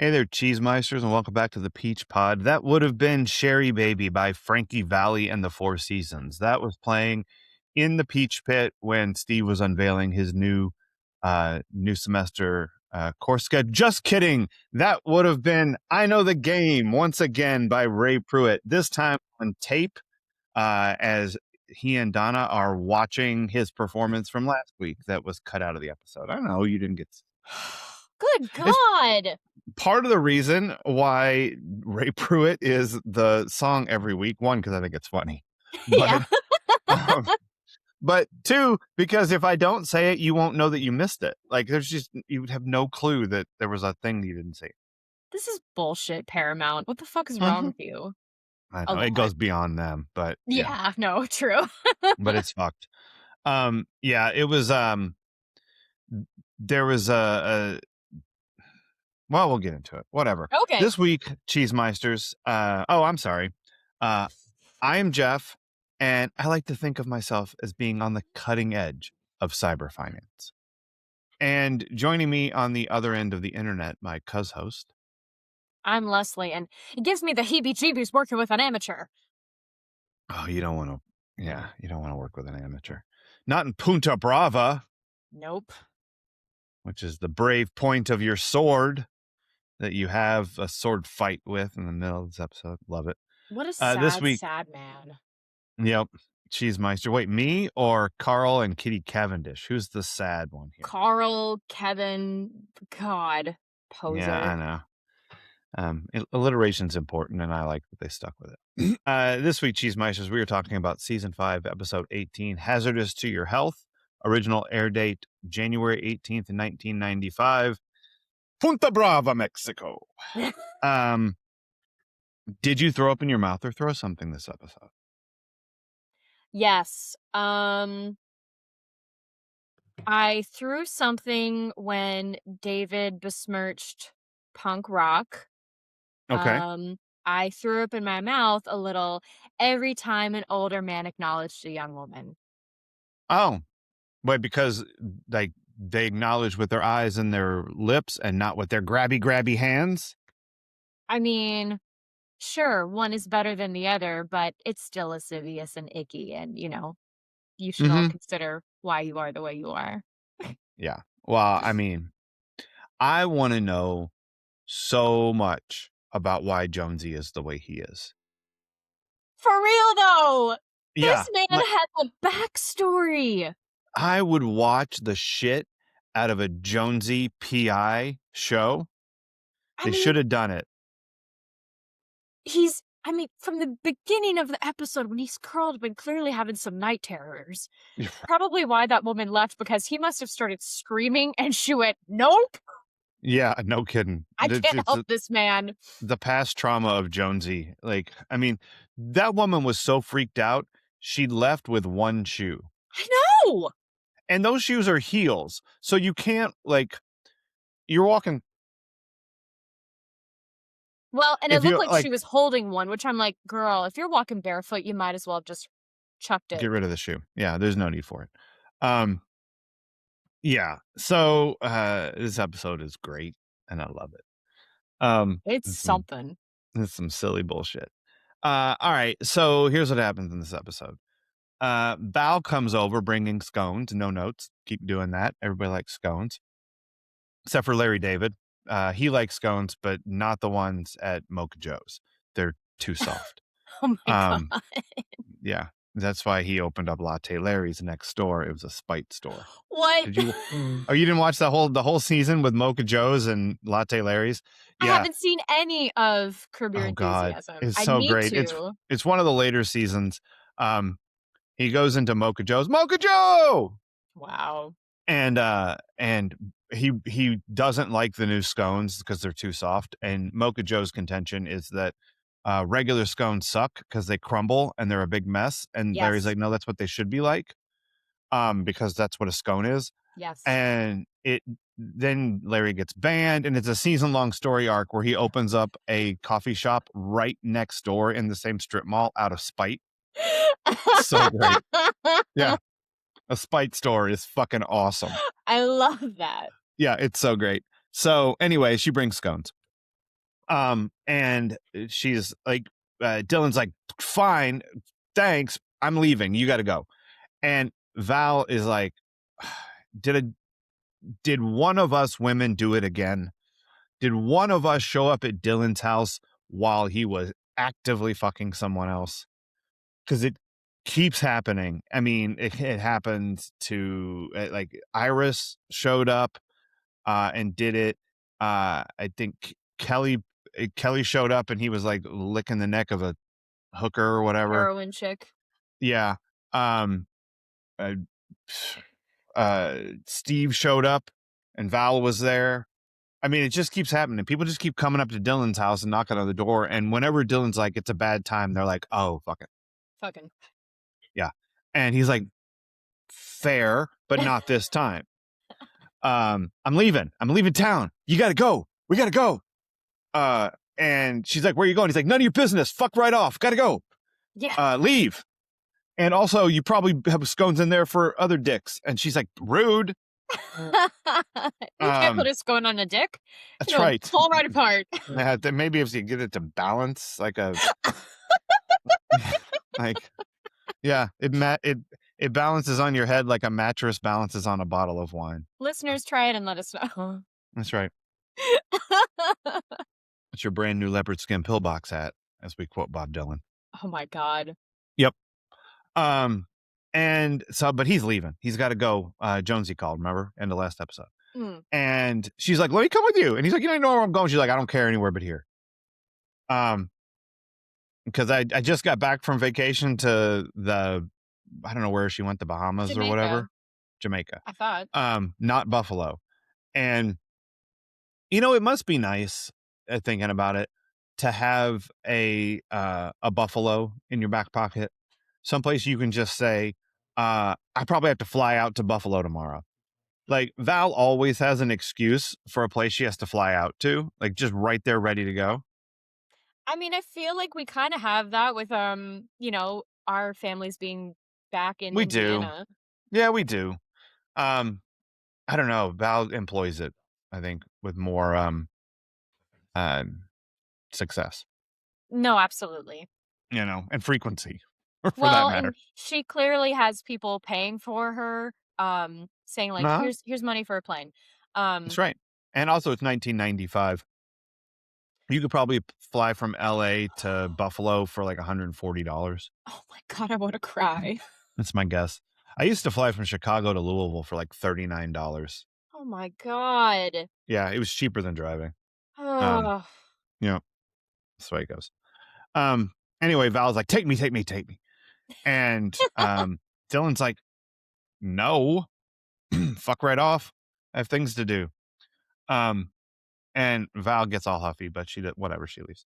Hey there, Cheesemeisters, and welcome back to the Peach Pod. That would have been Sherry Baby by Frankie Valli and the Four Seasons. That was playing in the Peach Pit when Steve was unveiling his new semester course schedule. Just kidding. That would have been I Know the Game once again by Ray Pruitt. This time on tape, as he and Donna are watching his performance from last week that was cut out of the episode. I don't know. You didn't get. Good It's God. part of the reason why Ray Pruitt is the song every week. One, because I think it's funny. But, Yeah. but two, because if I don't say it, you won't know that you missed it. Like you would have no clue that there was a thing you didn't see. This is bullshit, Paramount. What the fuck is wrong with you? I know it goes beyond them, but yeah, no, true. but it's fucked. Yeah, it was. There was well, we'll get into it. Whatever. Okay. This week, Cheesemeisters. I'm sorry. I am Jeff, and I like to think of myself as being on the cutting edge of cyber finance. And joining me on the other end of the internet, my host. I'm Leslie, and it gives me the heebie-jeebies working with an amateur. Oh, you don't want to. Yeah, you don't want to work with an amateur. Not in Punta Brava. Nope. Which is the brave point of your sword that you have a sword fight with in the middle of this episode. Love it. What a sad man. Yep. Cheesemeister. Wait, me or Carl and Kitty Cavendish? Who's the sad one here? Carl, Kevin, God, poser. Yeah, I know. Alliteration's important, and I like that they stuck with it. This week, Cheesemeisters, we were talking about Season 5, Episode 18, Hazardous to Your Health. Original air date, January 18th, 1995. Punta Brava, Mexico. Did you throw up in your mouth or throw something this episode? Yes. I threw something when David besmirched punk rock. Okay. I threw up in my mouth a little every time an older man acknowledged a young woman. Oh, wait, because like they acknowledge with their eyes and their lips and not with their grabby hands? I mean, sure, one is better than the other, but it's still lascivious and icky, and, you should all consider why you are the way you are. Yeah. Well, I mean, I want to know so much about why Jonesy is the way he is. For real, though! Yeah, this man has a backstory! I would watch the shit out of a Jonesy PI show. They should have done it. From the beginning of the episode, when he's curled up and clearly having some night terrors, probably why that woman left, because he must have started screaming and she went, nope. Yeah, no kidding. I can't help this man. The past trauma of Jonesy. Like, I mean, that woman was so freaked out, she left with one shoe. I know! And those shoes are heels. So you can't, you're walking. Well, and it looked like she was holding one, which I'm like, girl, if you're walking barefoot, you might as well have just chucked it. Get rid of the shoe. Yeah, there's no need for it. Yeah. So this episode is great, and I love it. It's something. It's some silly bullshit. All right. So here's what happens in this episode. Val comes over bringing scones. No notes. Keep doing that. Everybody likes scones, except for Larry David. He likes scones, but not the ones at Mocha Joe's. They're too soft. Oh my God. Yeah, that's why he opened up Latte Larry's next door. It was a spite store. What? You didn't watch the whole season with Mocha Joe's and Latte Larry's? Yeah. I haven't seen any of Curb Your God. Enthusiasm. It's so great. It's one of the later seasons. He goes into Mocha Joe's. Mocha Joe! Wow. And he doesn't like the new scones because they're too soft. And Mocha Joe's contention is that regular scones suck because they crumble and they're a big mess. And yes. Larry's like, no, that's what they should be like, because that's what a scone is. Yes. And then Larry gets banned, and it's a season-long story arc where he opens up a coffee shop right next door in the same strip mall out of spite. So great. Yeah. A spite store is fucking awesome. I love that. Yeah, it's so great. So anyway, she brings scones. And she's like, Dylan's like, fine, thanks, I'm leaving, you got to go. And Val is like, did one of us women do it again? Did one of us show up at Dylan's house while he was actively fucking someone else? Because it keeps happening. I mean, it happens to like Iris showed up and did it. I think Kelly showed up and he was like licking the neck of a hooker or whatever. Heroin chick. Yeah. Um, uh, Steve showed up and Val was there. I mean, it just keeps happening. People just keep coming up to Dylan's house and knocking on the door. And whenever Dylan's like, it's a bad time, they're like, oh, fuck it. Fucking. Yeah. And he's like, fair, but not this time. I'm leaving town. You got to go. We got to go. And she's like, where are you going? He's like, none of your business. Fuck right off. Got to go. Yeah. Leave. And also, you probably have scones in there for other dicks. And she's like, rude. You can't put a scone on a dick. That's right. Fall right apart. Yeah, maybe if you get it to balance, like a, like, yeah, it balances on your head like a mattress balances on a bottle of wine. Listeners, try it and let us know. That's right. It's your brand new leopard skin pillbox hat, as we quote Bob Dylan. Oh my God. Yep. And so, but he's leaving. He's got to go. Jonesy called, remember? In the last episode. And she's like, let me come with you. And he's like, you don't know where I'm going. She's like, I don't care anywhere but here. Because I just got back from vacation to I don't know where she went, the Bahamas Jamaica. Or whatever. Jamaica. I thought. Not Buffalo. And, it must be nice, thinking about it, to have a buffalo in your back pocket. Someplace you can just say, I probably have to fly out to Buffalo tomorrow. Like, Val always has an excuse for a place she has to fly out to, like just right there ready to go. I mean, I feel like we kind of have that with, our families being back in Indiana. Yeah, we do. I don't know. Val employs it, I think, with more success. No, absolutely. And frequency, for Well, that matter. and she clearly has people paying for her, saying like, here's money for a plane. That's right. And also, it's 1995. You could probably fly from LA to Buffalo for like $140. Oh my God, I want to cry. That's my guess. I used to fly from Chicago to Louisville for like $39. Oh my God. Yeah, it was cheaper than driving. Oh. That's the way it goes. Anyway, Val's like, take me. And Dylan's like, no, fuck right off. I have things to do. And Val gets all huffy, but she leaves.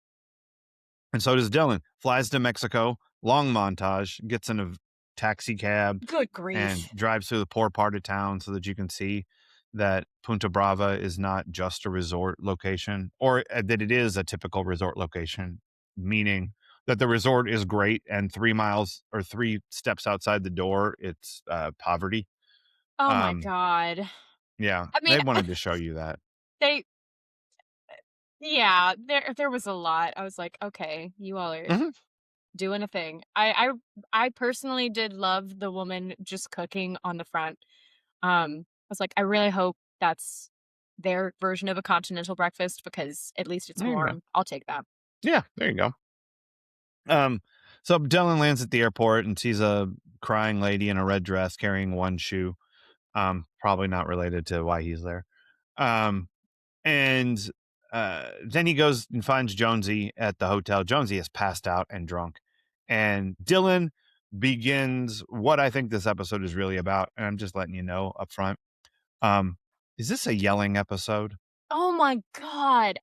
And so does Dylan. Flies to Mexico, long montage, gets in a taxi cab. Good grief. And drives through the poor part of town so that you can see that Punta Brava is not just a resort location, or that it is a typical resort location, meaning that the resort is great and 3 miles or 3 steps outside the door, it's poverty. Oh my God. Yeah. I mean, they wanted to show you that. Yeah, there was a lot. I was like, okay, you all are doing a thing. I personally did love the woman just cooking on the front. I was like, I really hope that's their version of a continental breakfast, because at least it's warm. I'll take that. Yeah, there you go. So Dylan lands at the airport and sees a crying lady in a red dress carrying one shoe. Probably not related to why he's there. And then he goes and finds Jonesy at the hotel. Jonesy is passed out and drunk. And Dylan begins what I think this episode is really about. And I'm just letting you know up front. Is this a yelling episode? Oh my God.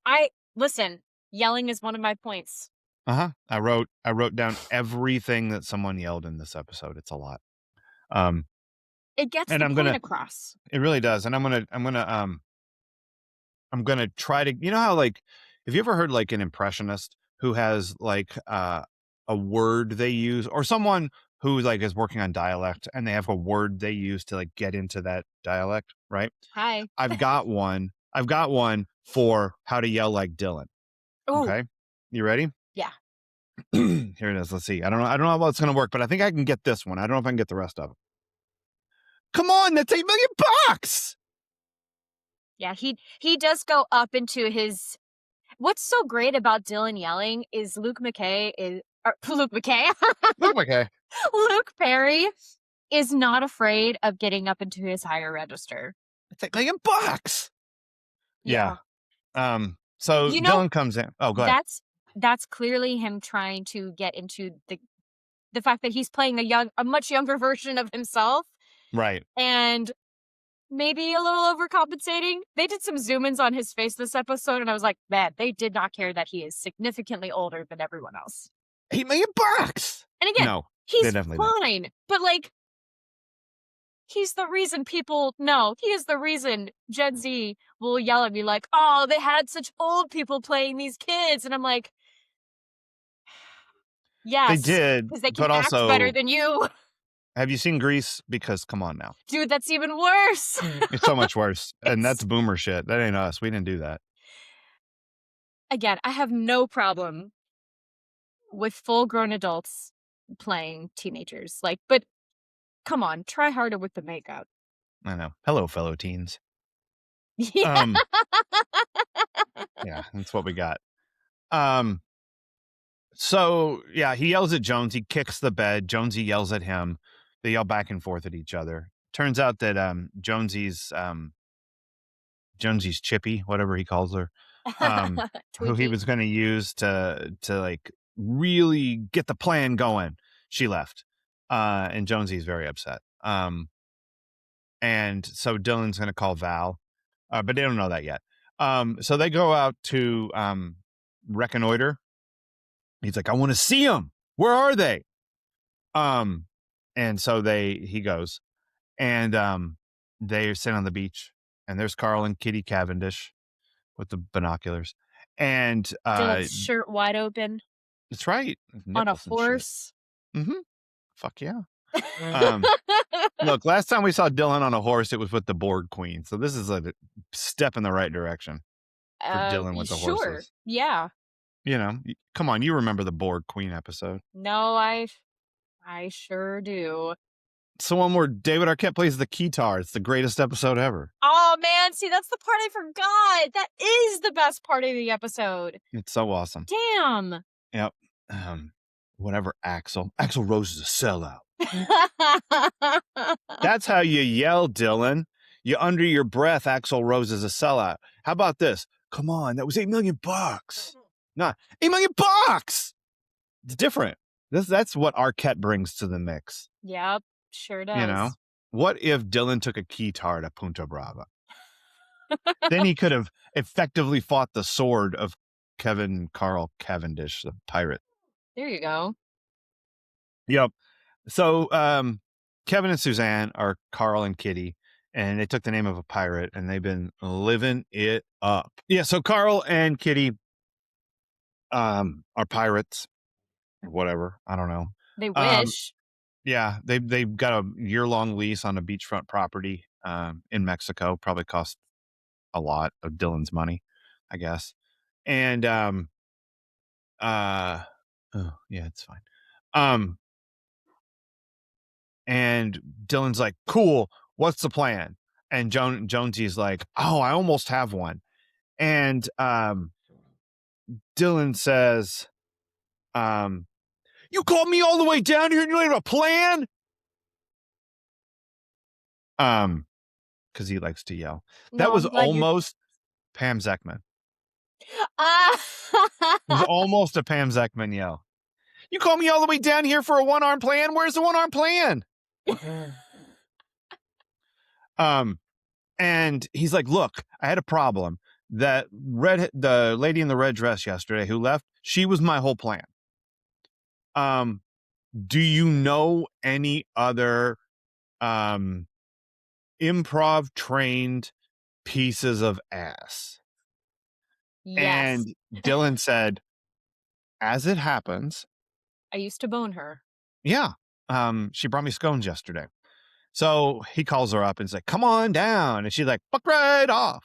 Listen, yelling is one of my points. I wrote down everything that someone yelled in this episode. It's a lot. It gets the point across. It really does. And I'm gonna try to, how, like, have you ever heard like an impressionist who has like a word they use, or someone who like is working on dialect and they have a word they use to like get into that dialect, right? Hi. I've got one for how to yell like Dylan. Ooh, Okay. You ready? yeah. Here it is. Let's see. I don't know how it's going to work, but I think I can get this one. I don't know if I can get the rest of it. Come on, that's $8 million. Yeah, he does go up into his what's so great about Dylan yelling is Luke McKay is or Luke McKay? Look, okay. Luke Perry is not afraid of getting up into his higher register. It's $8 million. Yeah. Yeah. So You know, Dylan comes in. Oh, go ahead. that's clearly him trying to get into the fact that he's playing a much younger version of himself Right. and maybe a little overcompensating. They did some zoom-ins on his face this episode, and I was like, man, they did not care that he is significantly older than everyone else. $8 million. And again, No, they he's definitely don't. fine, but like, he's the reason he is the reason Gen Z will yell at me like, oh, they had such old people playing these kids. And I'm like, They yes, did, because they can but act better also, than you. have you seen Grease? Because come on now. Dude, that's even worse. It's so much worse. And It's that's boomer shit. That ain't us. We didn't do that. again, I have no problem with full-grown adults playing teenagers. Like, but come on, try harder with the makeup. I know. Hello, fellow teens. Yeah. Um, yeah, that's what we got. Um, so yeah, he yells at Jones. He kicks the bed. Jonesy yells at him. They yell back and forth at each other. Turns out that Jonesy's Chippy, whatever he calls her, who he Twinkie. was going to use to like really get the plan going. She left, and Jonesy's very upset. And so Dylan's going to call Val, but they don't know that yet. So they go out to reconnoiter. He's like, I want to see them. Where are they? And so he goes, and they're sitting on the beach, and there's Carl and Kitty Cavendish with the binoculars, and Dylan's shirt wide open that's right, on a nipples and shit. horse. Mm-hmm. Fuck yeah. Look, last time we saw Dylan on a horse, it was with the Borg Queen. So this is a step in the right direction for Dylan with the Sure. horses. Yeah. You know, come on, you remember the Borg Queen episode? No, I sure do. It's the one where David Arquette plays the guitar. It's the greatest episode ever. Oh man, see that's the part I forgot. That is the best part of the episode. It's so awesome. Damn. Yep. Whatever, Axl. Axl Rose is a sellout. That's how you yell, Dylan. You under your breath, Axl Rose is a sellout. How about this? Come on, that was $8 million. Nah, $8 million. It's different. That's what Arquette brings to the mix. Yep, sure does. You know, what if Dylan took a guitar to Punta Brava? Then he could have effectively fought the sword of Carl Cavendish, the pirate. There you go. Yep. So Kevin and Suzanne are Carl and Kitty, and they took the name of a pirate, and they've been living it up. Yeah, so Carl and Kitty are pirates, or whatever. I don't know. They wish. Yeah, they've got a year-long lease on a beachfront property in Mexico. Probably cost a lot of Dylan's money, I guess. And oh yeah, it's fine. And Dylan's like, cool, what's the plan? And Jonesy's like, oh, I almost have one. And Dylan says, you called me all the way down here and you don't have a plan? Because he likes to yell. That was almost Pam Zekman. It was almost a Pam Zekman yell. You called me all the way down here for a one-arm plan? Where's the one-arm plan? And he's like, look, I had a problem. The lady in the red dress yesterday who left, she was my whole plan. Do you know any other improv trained pieces of ass? Yes. And Dylan said, as it happens, I used to bone her. Yeah. She brought me scones yesterday. So he calls her up and is like, come on down. And she's like, fuck right off.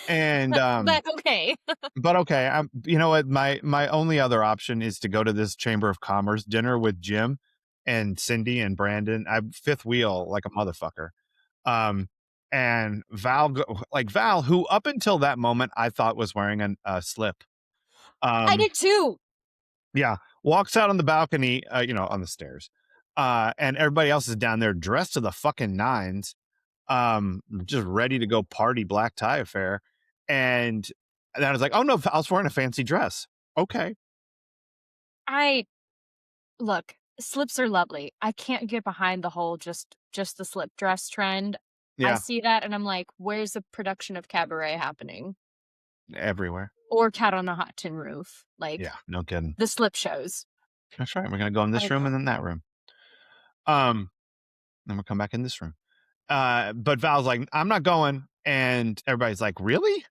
And, But okay. but okay, you know what? My only other option is to go to this Chamber of Commerce dinner with Jim and Cindy and Brandon. I'm fifth wheel like a motherfucker. Um, and Val, who up until that moment I thought was wearing a slip. I Um, did too. yeah, walks out on the balcony, on the stairs. And everybody else is down there dressed to the fucking nines, just ready to go party black tie affair. And then I was like, oh no, I was wearing a fancy dress. Okay. I look, slips are lovely. I can't get behind the whole just the slip dress trend. I Yeah, see that and I'm like, where's the production of Cabaret happening? everywhere. Or Cat on the Hot Tin Roof? Like Yeah, no kidding. the slip shows. That's right. We're gonna go in this Like, room and then that room. Um, then we'll come back in this room. But Val's like, I'm not going. And everybody's like, really?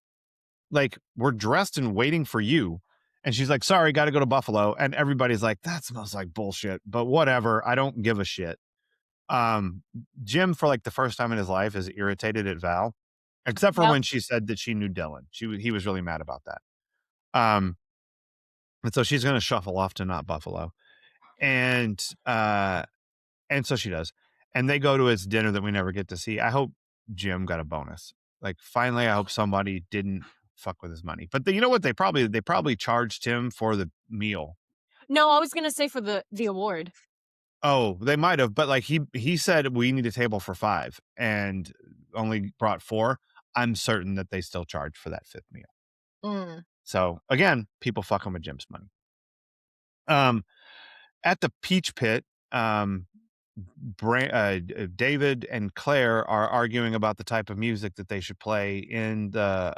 Like, we're dressed and waiting for you. And she's like, sorry, got to go to Buffalo. And everybody's like, that smells like bullshit, but whatever. I don't give a shit. Um, Jim, for like the first time in his life, is irritated at Val, except for yep. when she said that she knew Dylan. He was really mad about that. Um, and so she's going to shuffle off to not Buffalo. And, and so she does. And they go to his dinner that we never get to see. I hope Jim got a bonus. Like, finally, I hope somebody didn't fuck with his money. But you know what? They probably charged him for the meal. No, I was gonna say for the award. Oh, they might have, but like he said we need a table for 5 and only brought 4. I'm certain that they still charge for that 5th meal. Mm. So again, people fucking with Jim's money. Um, at the Peach Pit, um, David and Claire are arguing about the type of music that they should play in the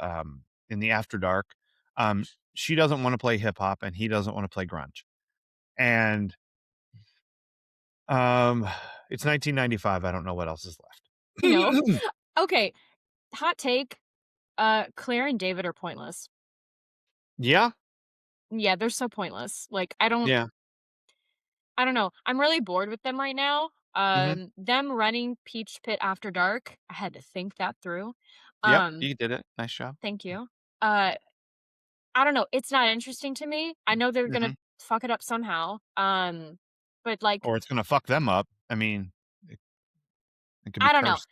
After Dark. Um, she doesn't want to play hip hop, and he doesn't want to play grunge. And um, it's 1995. I don't know what else is You know? left. Okay, hot take, Claire and David are pointless. Yeah, Yeah, they're so pointless. Like, yeah, I don't know. I'm really bored with them right now. hmm, Them running Peach Pit after dark, I had to think that through. yep. Um, You did it. Nice job. Thank you. Uh, I don't know. It's not interesting to me. I know they're gonna Hmm. fuck it up somehow. But like, Or it's gonna fuck them up. I mean, it, it could be I don't know. cursed.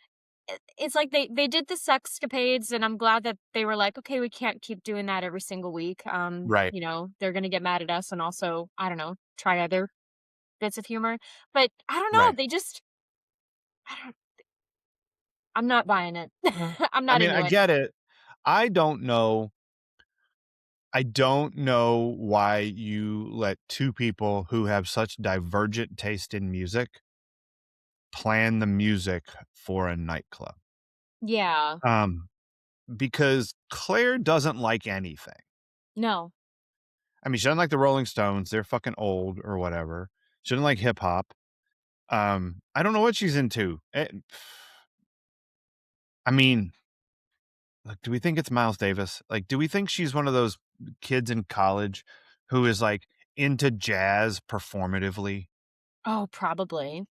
It's like they did the sexcapades, and I'm glad that they were like, okay, we can't keep doing that every single week. Right, They're gonna get mad at us, and also, I don't know, try other bits of humor. But I don't know. right. They just, I don't. I'm not buying it. I'm I not mean, into I it. get it. I don't know. I don't know why you let two people who have such divergent taste in music plan the music for a nightclub. Yeah. Um, because Claire doesn't like anything. No. I mean, she doesn't like the Rolling Stones. They're fucking old or whatever. She doesn't like hip hop. I don't know what she's into. I mean, like, do we think it's Miles Davis? Like, do we think she's one of those kids in college who is like into jazz performatively? Oh, probably.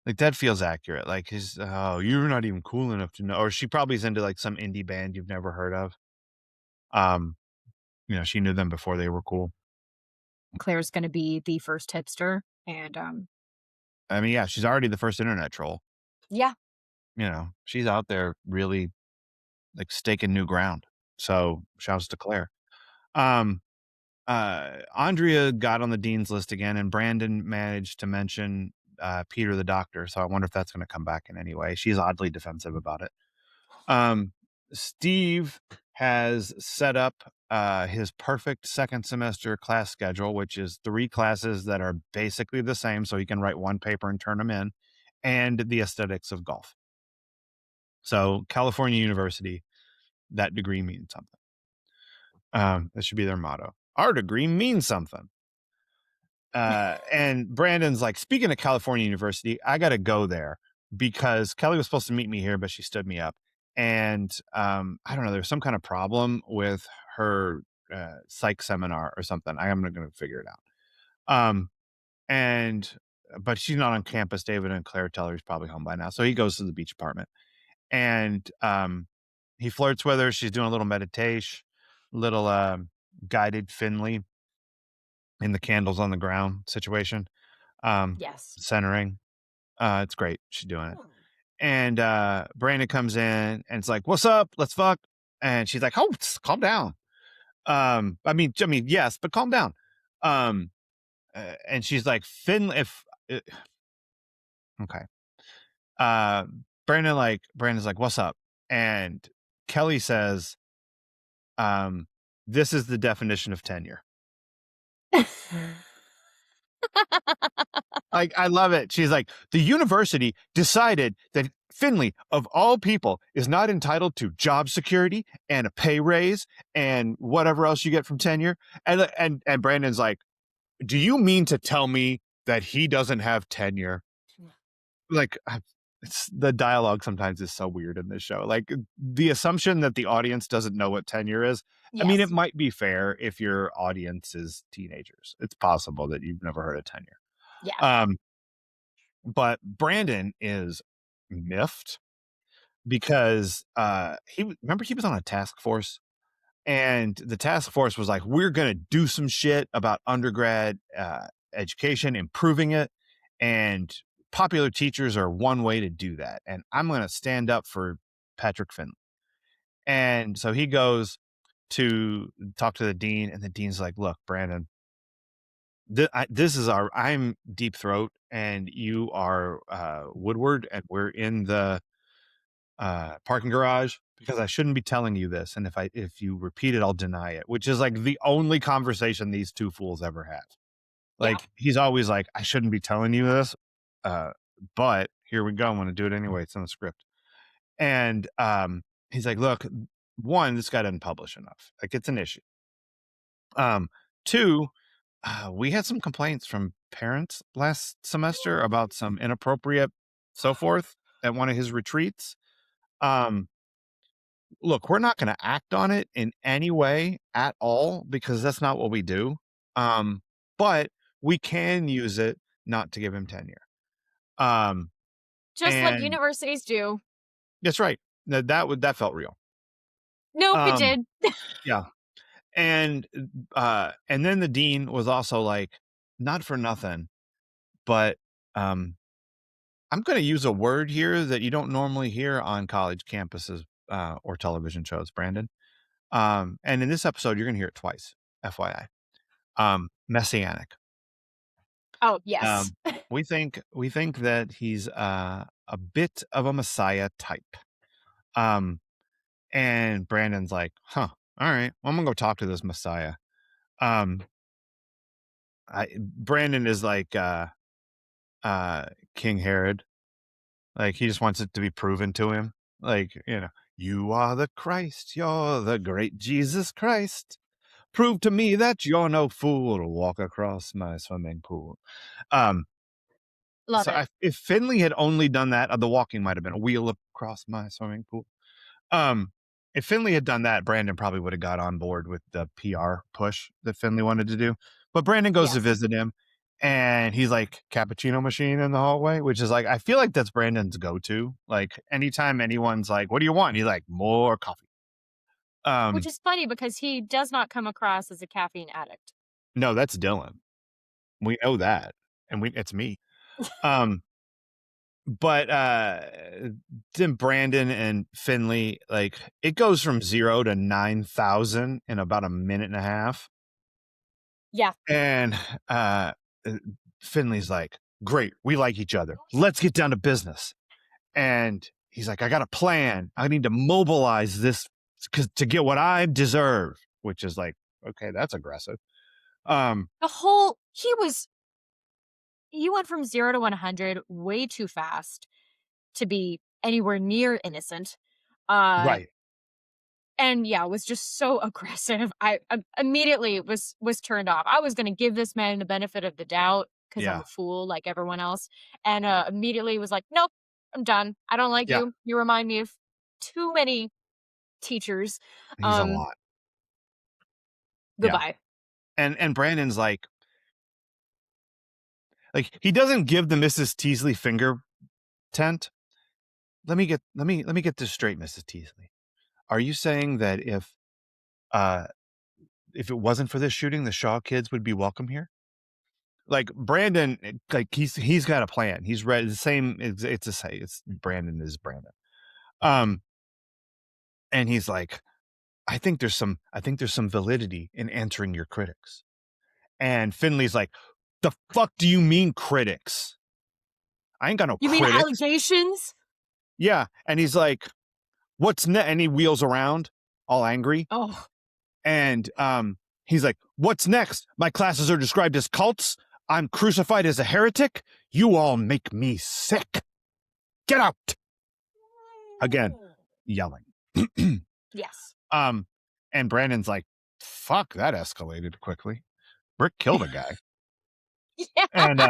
Like that feels accurate. Like his, oh, you're not even cool enough to know. Or she probably is into like some indie band you've never heard of. Um, she knew them before they were cool. Claire's gonna be the first hipster, and, I mean, yeah, she's already the first internet troll. yeah. She's out there really like staking new ground. So shouts to Claire. Um, Andrea got on the dean's list again, and Brandon managed to mention Peter the doctor. So I wonder if that's going to come back in any way. She's oddly defensive about it. Um, Steve has set up his perfect second semester class schedule, which is 3 classes that are basically the same, so he can write one paper and turn them in, and the aesthetics of golf. So California University, that degree means something. That should be their motto. Our degree means something. And Brandon's like, speaking of California University, I got to go there because Kelly was supposed to meet me here, but she stood me up. And I don't know, there's some kind of problem with her psych seminar or something. I'm going to figure it out. And but she's not on campus. David and Claire tell her he's probably home by now, so he goes to the beach apartment. And He flirts with her. She's doing a little meditation, little guided Finley in the candles on the ground situation, um, Yes. centering. It's great. She's doing it. And Brandon comes in and it's like, "What's up? Let's fuck." And she's like, "Oh, calm down." I mean, yes, but calm down. Um, and she's like, "Finley, if okay." Uh, Brandon's like, "What's up?" And Kelly says, um, "This is the definition of tenure." Like, I love it. She's like, "The university decided that Finley, of all people, is not entitled to job security and a pay raise and whatever else you get from tenure." And Brandon's like, "Do you mean to tell me that he doesn't have tenure?" Like, it's the dialogue sometimes is so weird in this show. Like, the assumption that the audience doesn't know what tenure is. I mean, it Yes. might be fair if your audience is teenagers. It's possible that you've never heard of tenure. Yeah. Um, but Brandon is miffed because he was on a task force, and the task force was like, "We're gonna do some shit about undergrad education, improving it, and popular teachers are one way to do that. And I'm gonna stand up for Patrick Finley." And so he goes to talk to the dean, and the dean's like, "Look, Brandon, this is I'm Deep Throat, and you are Woodward, and we're in the parking garage because I shouldn't be telling you this. And if you repeat it, I'll deny it," which is like the only conversation these two fools ever have. Yeah. Like, he's always like, "I shouldn't be telling you this, uh, but here we go. I'm going to do it anyway. It's in the script." And he's like, "Look, one, this guy doesn't publish enough. Like, it's an issue. Two, we had some complaints from parents last semester about some inappropriate so forth at one of his retreats. Um, Look, we're not going to act on it in any way at all because that's not what we do. Um, but we can use it not to give him tenure." Um, Just like and universities do. that's right. That felt real. Nope, it Um, did. yeah. And then the dean was also like, "Not for nothing, but um, I'm going to use a word here that you don't normally hear on college campuses or television shows, Brandon. And in this episode, you're going to hear it twice, FYI. Messianic. Oh, yes. Um, we think that he's a bit of a messiah type." Um, and Brandon's like, "Huh, all right, well, I'm gonna go talk to this messiah." Um, Brandon is like uh, King Herod. Like, he just wants it to be proven to him. Like, "You are the Christ. You're the great Jesus Christ. Prove to me that you're no fool. Walk across my swimming pool." Um, Love So it. if Finley had only done that, the walking might have been a wheel across my swimming pool. Um, if Finley had done that, Brandon probably would have got on board with the PR push that Finley wanted to do. But Brandon goes to Yes. visit him, and he's like, "Cappuccino machine in the hallway," which is like, I feel like that's Brandon's go-to. Like, anytime anyone's like, "What do you want?" He's like, "More coffee." Which Um, is funny because he does not come across as a caffeine addict. no, that's Dylan. We know that, and it's me. Um, but then Brandon and Finley, like, it goes from 0 to 9,000 in about a minute and a half. Yeah. And uh uh, Finley's like, "Great, we like each other. Let's get down to business." And he's like, "I got a plan. I need to mobilize this to get what I deserve," which is like, okay, that's aggressive. Um, The whole he went from 0 to 100 way too fast to be anywhere near innocent. Uh right. and yeah, was just so aggressive. I immediately was turned off. I was going to give this man the benefit of the doubt cuz I'm Yeah. a fool like everyone else, and immediately was like, "Nope, I'm done. I don't like Yeah. you. You remind me of too many teachers. He's a Um lot. Yeah. Goodbye." And Brandon's like he doesn't give the Mrs. Teasley finger tent. Let me get this straight, Mrs. Teasley. are you saying that uh, if it wasn't for this shooting, the Shaw kids would be welcome here? Like Brandon, like he's got a plan. He's ready. The same. It's a say. It's Brandon is Brandon. Um, and he's like, I think there's some validity in answering your critics. And Finley's like, the fuck do you mean critics? I ain't got no You mean critics. allegations? Yeah. And he's like, what's next? And he wheels around all angry. Oh, And he's like, what's next? My classes are described as cults. I'm crucified as a heretic. You all make me sick. Get out. Again, yelling. yes. And Brandon's like, fuck, that escalated quickly. Brick killed a guy. Yeah. And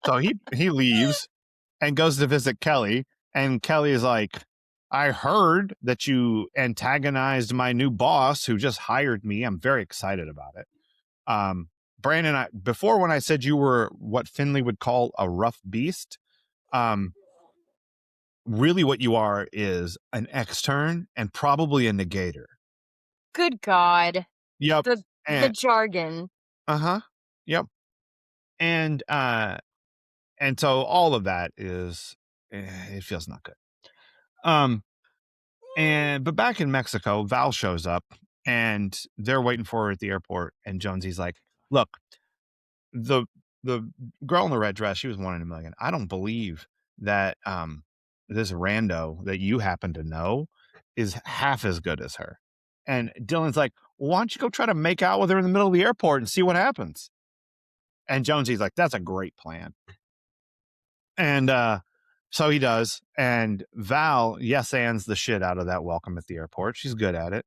so he leaves and goes to visit Kelly. And Kelly is like, I heard that you antagonized my new boss who just hired me. I'm very excited about it. Brandon, before when I said you were what Finley would call a rough beast, really what you are is an extern and probably a negator. Good God. Yep. The jargon. Uh-huh. Yep. And so all of that is it feels not good. But back in Mexico, Val shows up and they're waiting for her at the airport. And Jonesy's like, look, the girl in the red dress, she was 1 in a million. I don't believe that this rando that you happen to know is half as good as her. And Dylan's like, why don't you go try to make out with her in the middle of the airport and see what happens? And Jonesy's like, that's a great plan. And so he does. And Val yes ands the shit out of that welcome at the airport. She's good at it.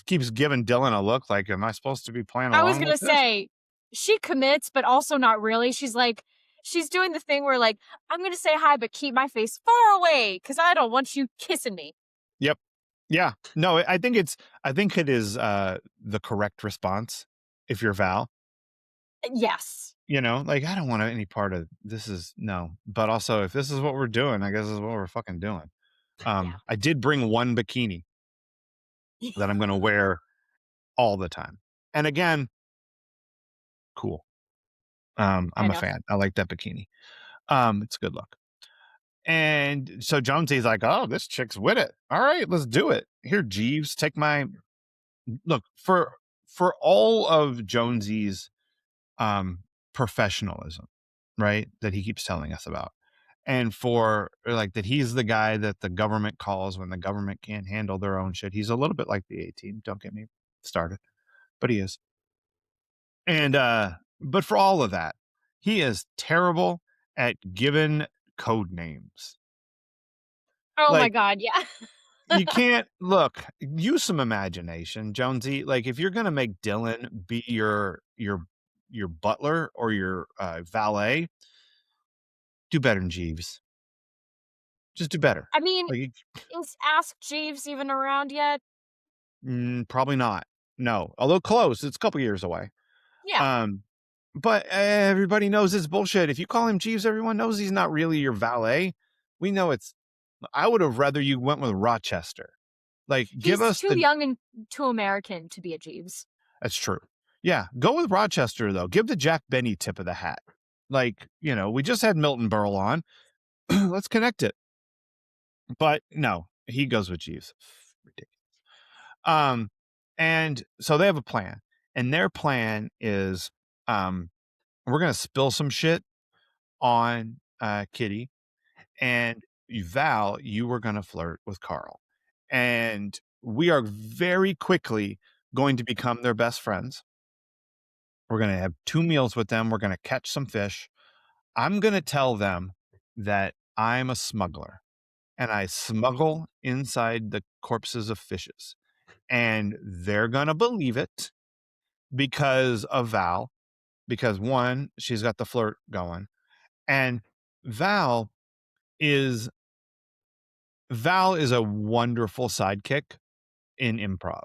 Keeps giving Dylan a look like, am I supposed to be playing I was along gonna with this? say, she commits, but also not really. She's doing the thing where, like, I'm gonna say hi, but keep my face far away because I don't want you kissing me. Yep. Yeah. No, I think it is the correct response if you're Val. Yes. You know, like I don't want any part of this is no. But also if this is what we're doing, I guess this is what we're fucking doing. Yeah. I did bring one bikini that I'm gonna wear all the time. And again, cool. I'm a Enough. fan. I like that bikini. It's a good look. And so Jonesy's like, oh, this chick's with it. All right, let's do it. Here, Jeeves, take my look for all of Jonesy's professionalism, right? That he keeps telling us about. And for like that he's the guy that the government calls when the government can't handle their own shit. He's a little bit like the A-Team. Don't get me started, but he is. And but for all of that, he is terrible at giving code names. Oh my Like God, yeah. you can't look, use some imagination, Jonesy. Like if you're gonna make Dylan be your butler or your valet, do better than Jeeves. Just do better. I mean, Like is Ask Jeeves even around yet? probably not. No, although close. It's a couple years away. Yeah. But everybody knows it's bullshit. If you call him Jeeves, everyone knows he's not really your valet. We know it's. I would have rather you went with Rochester. Like, give He's us too the. young and too American to be a Jeeves. That's true. Yeah, go with Rochester though. Give the Jack Benny tip of the hat. Like, we just had Milton Berle on. Let's connect it. But no, he goes with Jeeves. Ridiculous. And so they have a plan, and their plan is, we're gonna spill some shit on Kitty, and Val, you were gonna flirt with Carl, and we are very quickly going to become their best friends. We're gonna have 2 meals with them. We're gonna catch some fish. I'm gonna tell them that I'm a smuggler, and I smuggle inside the corpses of fishes, and they're gonna believe it because of Val. Because one, she's got the flirt going, and Val is Val is a wonderful sidekick in improv.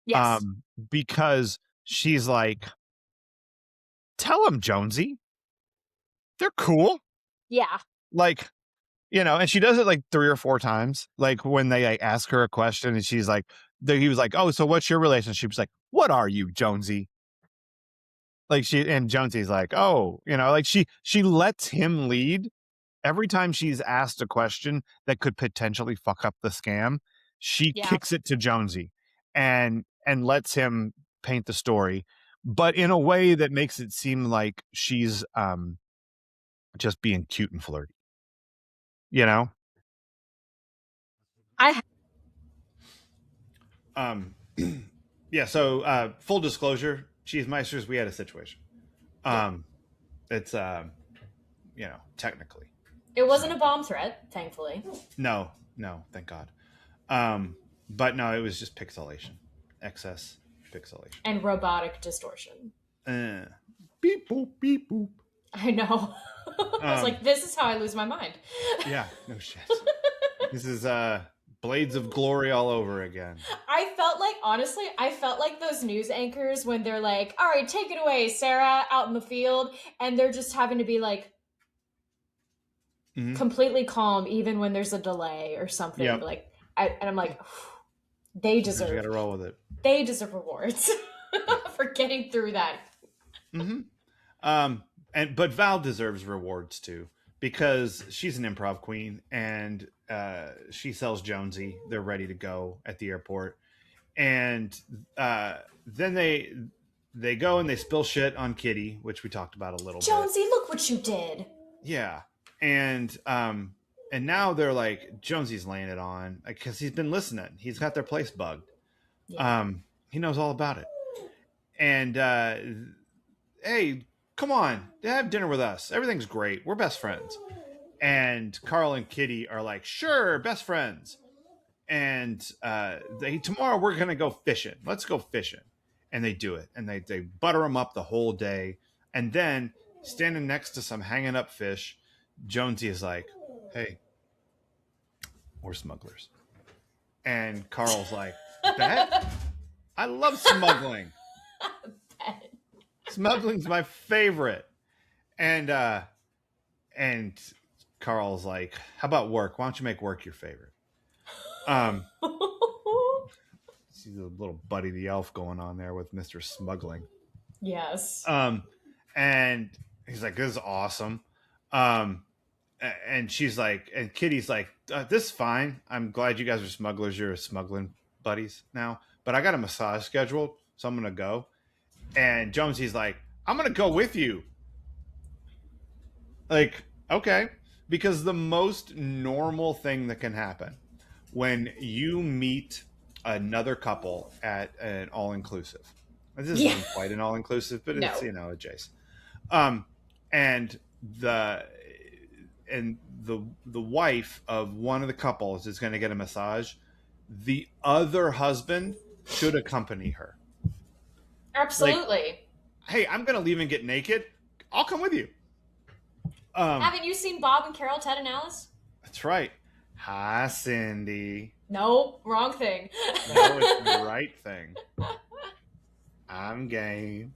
Yes. Because she's like, tell them, Jonesy, they're cool. Yeah. Like, And she does it like 3 or 4 times. Like when they like, ask her a question and she's like, he was like, "Oh, so what's your relationship?" She's like, "What are you, Jonesy?" Like and Jonesy's like, "Oh," like she lets him lead every time she's asked a question that could potentially fuck up the scam. She Yeah. kicks it to Jonesy and lets him paint the story, but in a way that makes it seem like she's just being cute and flirty, you know? I Um, yeah. So, full disclosure, Cheese Meisters, we had a situation. Yeah. It's technically. It wasn't So a bomb threat, thankfully. no, no, thank God. Um, but no, it was just pixelation, excess pixelation. And robotic distortion. Uh, beep boop beep boop. I know. I was like, this is how I lose my mind. Yeah, no shit. This is Blades of Glory all over again. Honestly, I felt like those news anchors when they're like, all right, take it away, Sarah, out in the field. And they're just having to be like completely calm, even when there's a delay or something. Yep. Like, and I'm like, they deserve. You got to roll with it. They deserve rewards for getting through that. But Val deserves rewards too, because she's an improv queen and she sells Jonesy. They're ready to go at the airport, and then they go and they spill shit on Kitty, which we talked about a little Jonesy, look what you did. Yeah, and now they're like, Jonesy's laying it on because he's been listening. He's got their place bugged. Yeah. He knows all about it. And hey, come on, have dinner with us. Everything's great. We're best friends. And Carl and Kitty are like, sure, best friends. And tomorrow we're gonna go fishing. Let's go fishing. And they do it. And they butter them up the whole day. And then standing next to some hanging up fish, Jonesy is like, hey, we're smugglers. And Carl's like, bet? I love smuggling. Smuggling's my favorite. And Carl's like, how about work? Why don't you make work your favorite? See the little Buddy the Elf going on there with Mr. Smuggling. Yes. And he's like, this is awesome. And she's like, and Kitty's like, this is fine. I'm glad you guys are smugglers. You're smuggling buddies now. But I got a massage scheduled, so I'm going to go. And Jonesy's like, I'm going to go with you. Like, okay. Because the most normal thing that can happen when you meet another couple at an all-inclusive. This isn't quite an all-inclusive, but it's, adjacent. And the wife of one of the couples is going to get a massage. The other husband should accompany her. Absolutely. Like, hey, I'm going to leave and get naked. I'll come with you. Haven't you seen Bob and Carol, Ted and Alice? That's right. Hi, Cindy. No, wrong thing. No, it's the right thing. I'm game.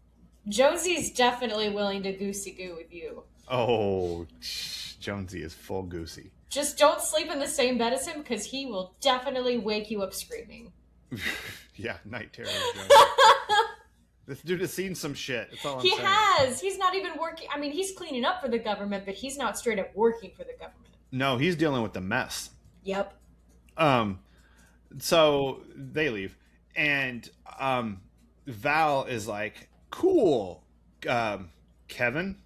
Josie's definitely willing to goosey goo with you. Oh, Jonesy is full goosey. Just don't sleep in the same bed as him because he will definitely wake you up screaming. Yeah, night terror. This dude has seen some shit. That's all I'm saying. He has. He's not even working. I mean, he's cleaning up for the government, but he's not straight up working for the government. No, he's dealing with the mess. Yep. So they leave, and Val is like, cool, Kevin,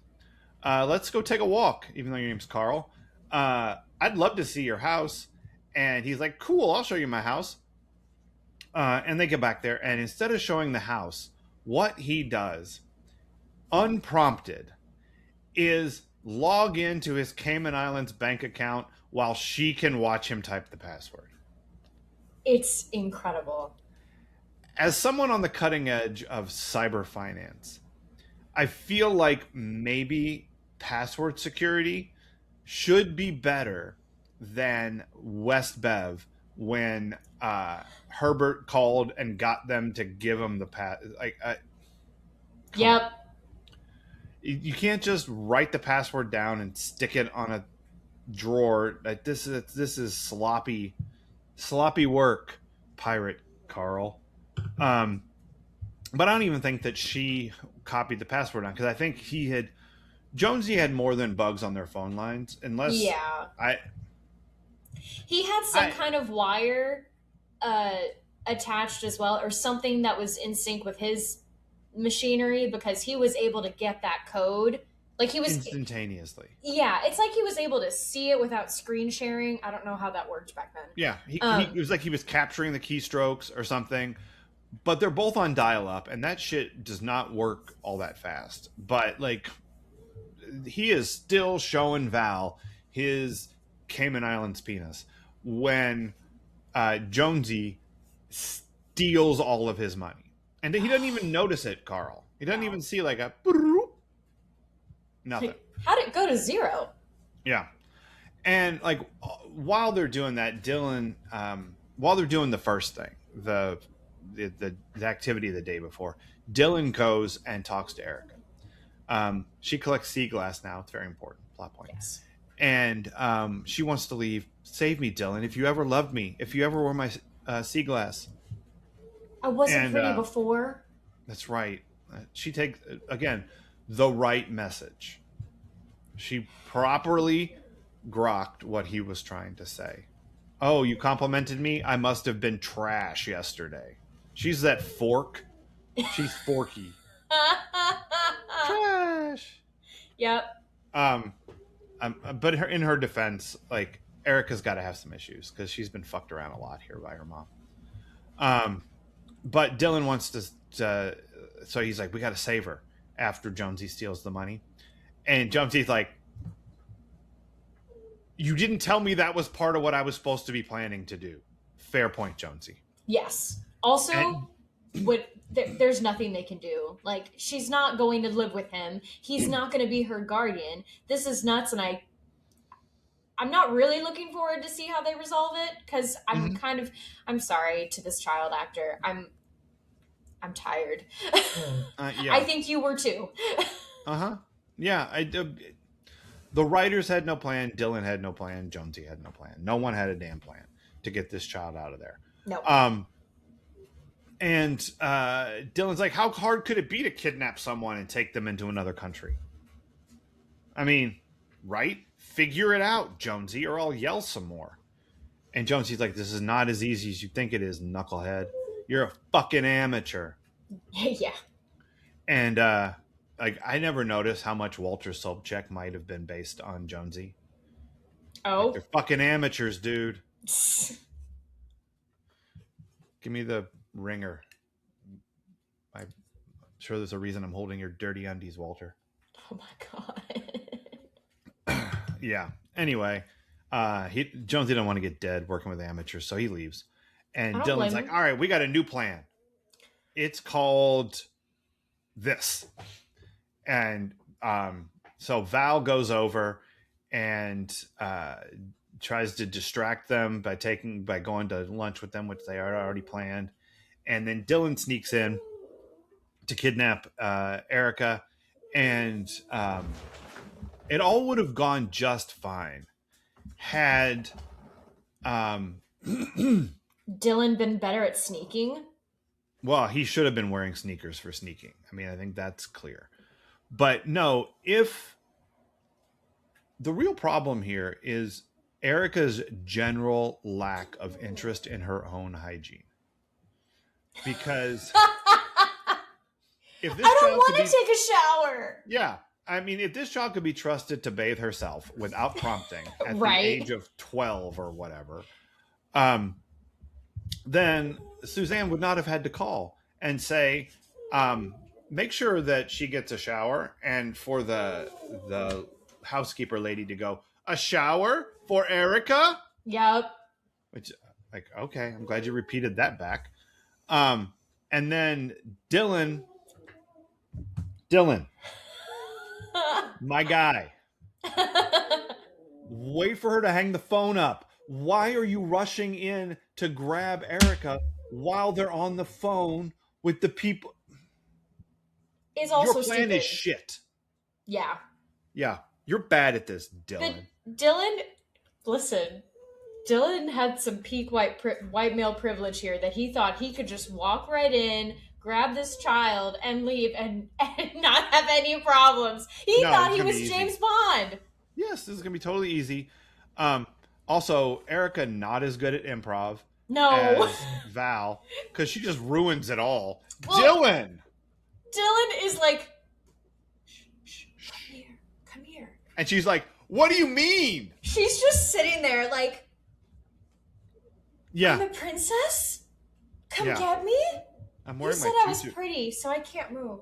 let's go take a walk, even though your name's Carl. I'd love to see your house. And he's like, cool, I'll show you my house. And they get back there, and instead of showing the house, what he does, unprompted, is log into his Cayman Islands bank account while she can watch him type the password. It's incredible. As someone on the cutting edge of cyber finance, I feel like maybe password security should be better than West Bev when Herbert called and got them to give him the pass. Yep. You can't just write the password down and stick it on a drawer. Like this is sloppy work, Pirate Carl. But I don't even think that she copied the password on, because I think Jonesy had more than bugs on their phone lines, unless Yeah. I He had some kind of wire uh, attached as well, or something that was in sync with his machinery, because he was able to get that code. Like he was instantaneously. Yeah, it's like he was able to see it without screen sharing. I don't know how that worked back then. Yeah, it was like he was capturing the keystrokes or something. But they're both on dial-up, and that shit does not work all that fast. But like, he is still showing Val his Cayman Islands penis when Jonesy steals all of his money, and he doesn't even notice it. Carl, he doesn't even see like a nothing. Like, how did it go to zero? Yeah, and like while they're doing that, Dylan, while they're doing the first thing, the activity of the day before, Dylan goes and talks to Erika. She collects sea glass now. It's very important plot point. Yes. And she wants to leave. Save me, Dylan. If you ever loved me, if you ever were my sea glass. I wasn't pretty before. That's right. She takes, again, the right message. She properly grokked what he was trying to say. Oh, you complimented me? I must have been trash yesterday. She's that fork. She's forky. Trash. Yep. But in her defense, like, Erika's got to have some issues because she's been fucked around a lot here by her mom. But Dylan wants to so he's like, we got to save her after Jonesy steals the money. And Jonesy's like, you didn't tell me that was part of what I was supposed to be planning to do. Fair point, Jonesy. Yes. Also, there's nothing they can do. Like, she's not going to live with him. He's not going to be her guardian. This is nuts, and I'm not really looking forward to see how they resolve it, because I'm sorry to this child actor. I'm tired. Yeah. I think you were too. Yeah, the writers had no plan. Dylan had no plan. Jonesy had no plan. No one had a damn plan to get this child out of there. No. And Dylan's like, how hard could it be to kidnap someone and take them into another country? I mean, right? Figure it out, Jonesy, or I'll yell some more. And Jonesy's like, this is not as easy as you think it is, knucklehead. You're a fucking amateur. Yeah. And like, I never noticed how much Walter Sobchak might have been based on Jonesy. Oh. Like, they're fucking amateurs, dude. Give me the ringer. I'm sure there's a reason I'm holding your dirty undies, Walter. Oh my god. Yeah. Anyway, Jonesy didn't want to get dead working with amateurs, so he leaves. And Dylan's like, all right, we got a new plan. It's called this. And so Val goes over and tries to distract them by going to lunch with them, which they had already planned. And then Dylan sneaks in to kidnap Erika, and it all would have gone just fine had Dylan been better at sneaking. Well, he should have been wearing sneakers for sneaking. I mean, I think that's clear. But no, if the real problem here is Erika's general lack of interest in her own hygiene. Because if this I don't want to take a shower. Yeah. I mean, if this child could be trusted to bathe herself without prompting at right. the age of 12 or whatever, then Suzanne would not have had to call and say, make sure that she gets a shower, and for the housekeeper lady to go, a shower for Erika? Yep. Which, like, okay, I'm glad you repeated that back. And then Dylan, my guy, wait for her to hang the phone up. Why are you rushing in to grab Erika while they're on the phone with the people? It's also your plan stupid. Is shit. Yeah. Yeah. You're bad at this, Dylan. But Dylan Listen, Dylan had some peak white male privilege here that he thought he could just walk right in, grab this child, and leave and not have any problems. He No, thought it's he gonna be was easy. James Bond. Yes, this is gonna be totally easy. Also, Erika not as good at improv No. as Val because she just ruins it all. Well, Dylan is like, shh, come here. and she's like, "What do you mean?" She's just sitting there like, Yeah, I'm a princess? Come Yeah. get me? I'm You wearing said my I was tutu. pretty, so I can't move.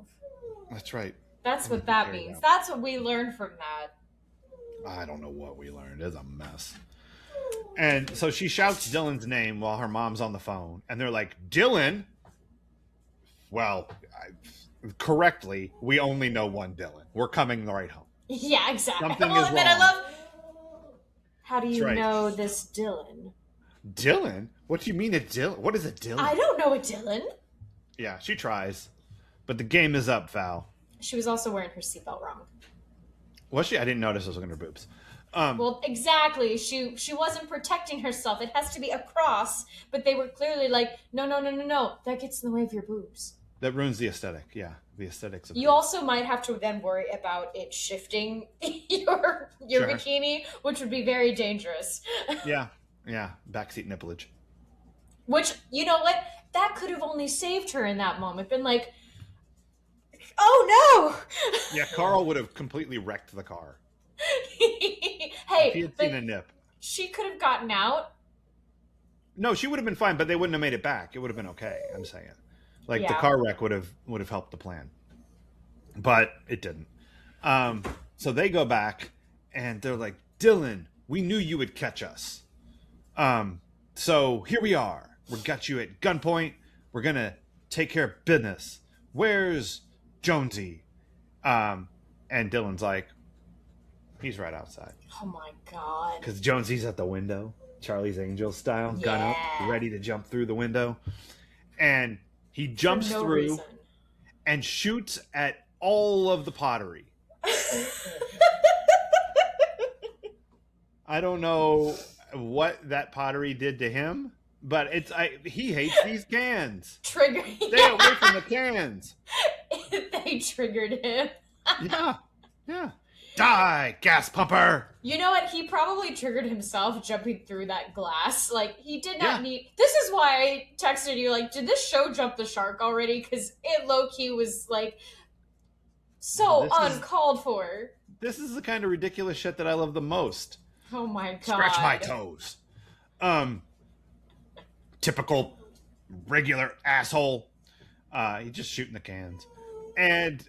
That's right. That's I what need to that carry means. that. That's what we learned from that. I don't know what we learned. It's a mess. And so she shouts Dylan's name while her mom's on the phone, and they're like, "Dylan." Well, correctly, we only know one Dylan. We're coming right home. Yeah, exactly. Something Well, is and then I wrong. love. How do you That's right. know this Dylan? Dylan? What do you mean a Dylan? What is a Dylan? I don't know a Dylan. Yeah, she tries. But the game is up, Val. She was also wearing her seatbelt wrong. Was she? I didn't notice. I was looking at her boobs. Well, exactly. She wasn't protecting herself. It has to be across, but they were clearly like, no. That gets in the way of your boobs. That ruins the aesthetic. Yeah, the aesthetics of You boobs. also might have to then worry about it shifting your Sure. bikini, which would be very dangerous. Yeah, backseat nipplage. Which, you know what? That could have only saved her in that moment. Been like, oh no! Yeah, Carl would have completely wrecked the car. If he Hey, had but seen a nip. she could have gotten out. No, she would have been fine, but they wouldn't have made it back. It would have been okay. I'm saying, like the Yeah. car wreck would have helped the plan, but it didn't. So they go back, and they're like, "Dylan, we knew you would catch us. So here we are. We got you at gunpoint. We're gonna take care of business. Where's Jonesy?" And Dylan's like, "He's right outside." Oh my god. Because Jonesy's at the window, Charlie's Angels style, gun up, Yeah. ready to jump through the window. And he jumps For no through reason. and shoots at all of the pottery. I don't know what that pottery did to him, but he hates these cans. Trigger. Stay away from the cans. They triggered him. Yeah. Die, gas pumper. You know what? He probably triggered himself jumping through that glass. Like, he did not Yeah. need. This is why I texted you, like, did this show jump the shark already? Because it low key was, like, so uncalled for. This is the kind of ridiculous shit that I love the most. Oh my god. Scratch my toes. Typical regular asshole. He's just shooting the cans. And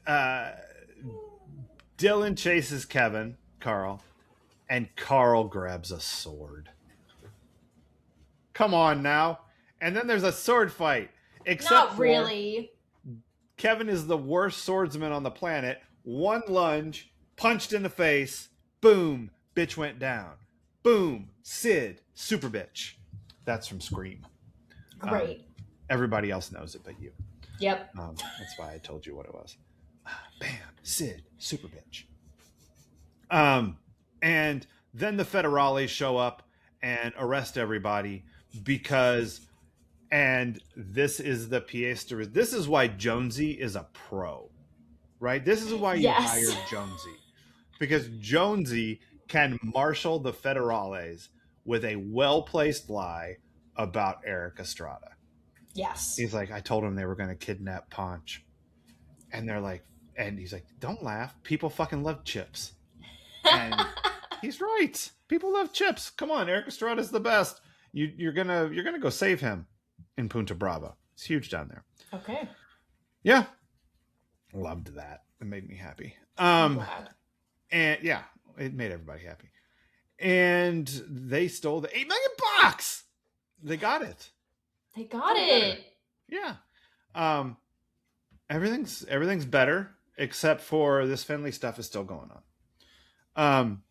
Dylan chases Carl, and Carl grabs a sword. Come on now. And then there's a sword fight. Except Not for really. Kevin is the worst swordsman on the planet. One lunge, punched in the face, boom, bitch went down. Boom, Sid, super bitch. That's from Scream. Great. Everybody else knows it but you. Yep. That's why I told you what it was. Bam, Sid, super bitch. And then the federales show up and arrest everybody because, and this is the pièce de resistance. This is why Jonesy is a pro, right? This is why you hired Jonesy. Because Jonesy can marshal the federales with a well-placed lie about Eric Estrada. Yes. He's like, I told him they were going to kidnap Ponch. And they're like, and he's like, don't laugh. People fucking love chips. And he's right. People love chips. Come on, Eric Estrada's the best. You're gonna go save him in Punta Brava. It's huge down there. Okay. Yeah. Loved that. It made me happy. I'm glad. And yeah, it made everybody happy. And they stole the $8 million bucks. They got it. They got it. Yeah. Everything's better, except for this Finley stuff is still going on.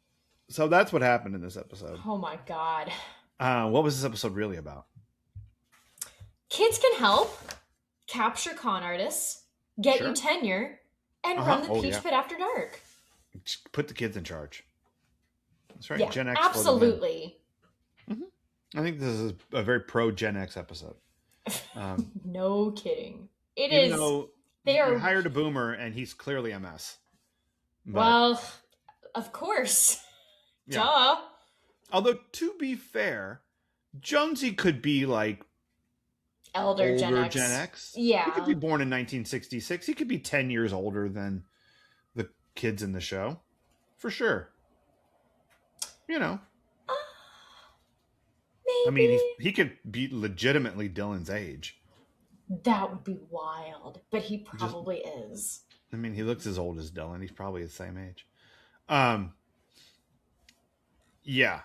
So that's what happened in this episode. Oh my god. What was this episode really about? Kids can help capture con artists, get you tenure, and run the Peach Pit after dark. Just put the kids in charge. That's right. Yeah, Gen X absolutely. For the win. I think this is a very pro Gen X episode. No kidding. It Even is. though They you are. hired a boomer and he's clearly a mess. But, Well, of course. yeah. Duh. Although, to be fair, Jonesy could be like Elder older Gen X. He could be Yeah. born in 1966. He could be 10 years older than the kids in the show. For sure. You know. Maybe. I mean, he could be legitimately Dylan's age. That would be wild. But he probably is. I mean, he looks as old as Dylan. He's probably the same age. Yeah.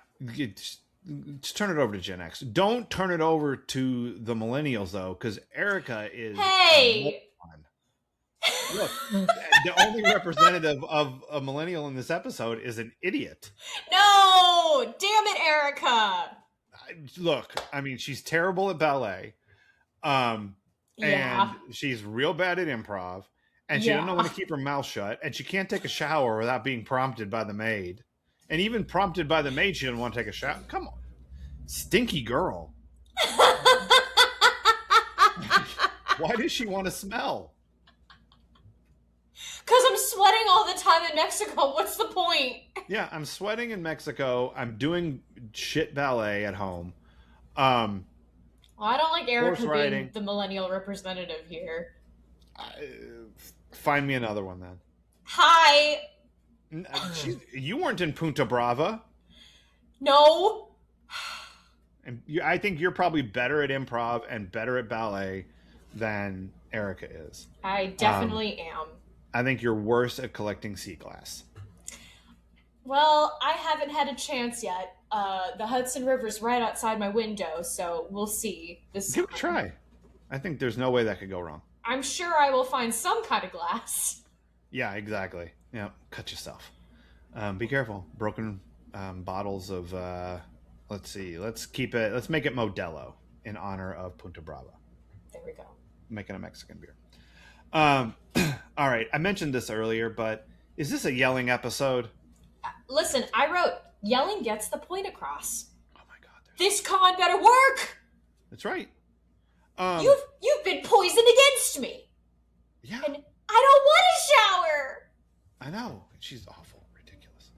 Just turn it over to Gen X. Don't turn it over to the millennials, though, because Erika is... Hey! Look, the only representative of a millennial in this episode is an idiot. No! Damn it, Erika! Look, I mean, she's terrible at ballet. And she's real bad at improv. And she doesn't know when to keep her mouth shut. And she can't take a shower without being prompted by the maid. And even prompted by the maid, she doesn't want to take a shower. Come on. Stinky girl. Why does she want to smell? Because I'm sweating all the time in Mexico. What's the point? Yeah, I'm sweating in Mexico. I'm doing shit ballet at home. Well, I don't like Erika being the millennial representative here. Find me another one then. Hi. You weren't in Punta Brava. No. And I think you're probably better at improv and better at ballet than Erika is. I definitely am. I think you're worse at collecting sea glass. Well, I haven't had a chance yet. The Hudson River's right outside my window, so we'll see. Give it a try. I think there's no way that could go wrong. I'm sure I will find some kind of glass. Yeah, exactly. Yeah, cut yourself. Be careful. Broken bottles of... let's see. Let's make it Modelo in honor of Punta Brava. There we go. Making a Mexican beer. All right. I mentioned this earlier, but is this a yelling episode? Listen, I wrote, yelling gets the point across. Oh my God. This con better work! That's right. You've been poisoned against me. Yeah. And I don't want to shower. I know. She's awful. Ridiculous.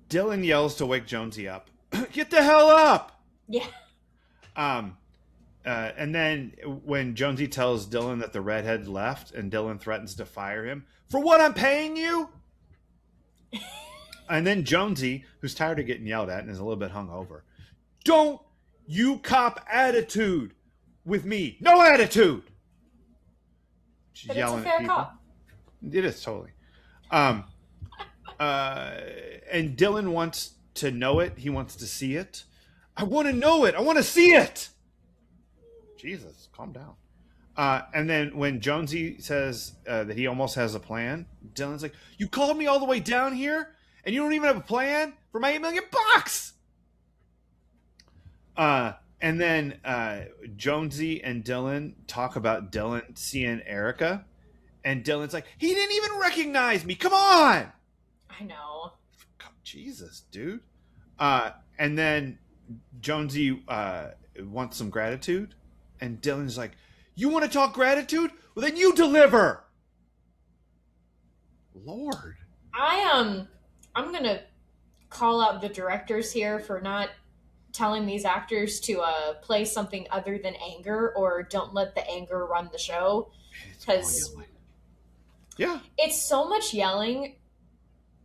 Dylan yells to wake Jonesy up. Get the hell up! Yeah. And then when Jonesy tells Dylan that the redhead left and Dylan threatens to fire him, for what I'm paying you? And then Jonesy, who's tired of getting yelled at and is a little bit hungover, don't you cop attitude with me. No attitude! She's yelling at people. Cop. It is, totally. And Dylan wants to know it. He wants to see it. I want to know it. I want to see it. Jesus, calm down. And then when Jonesy says that he almost has a plan, Dylan's like, you called me all the way down here and you don't even have a plan for my $8 million? And then Jonesy and Dylan talk about Dylan seeing Erika. And Dylan's like, he didn't even recognize me. Come on. I know. Jesus, dude. And then Jonesy wants some gratitude. And Dylan's like, you want to talk gratitude? Well, then you deliver. Lord. I'm going to call out the directors here for not telling these actors to play something other than anger, or don't let the anger run the show. Because it's so much yelling.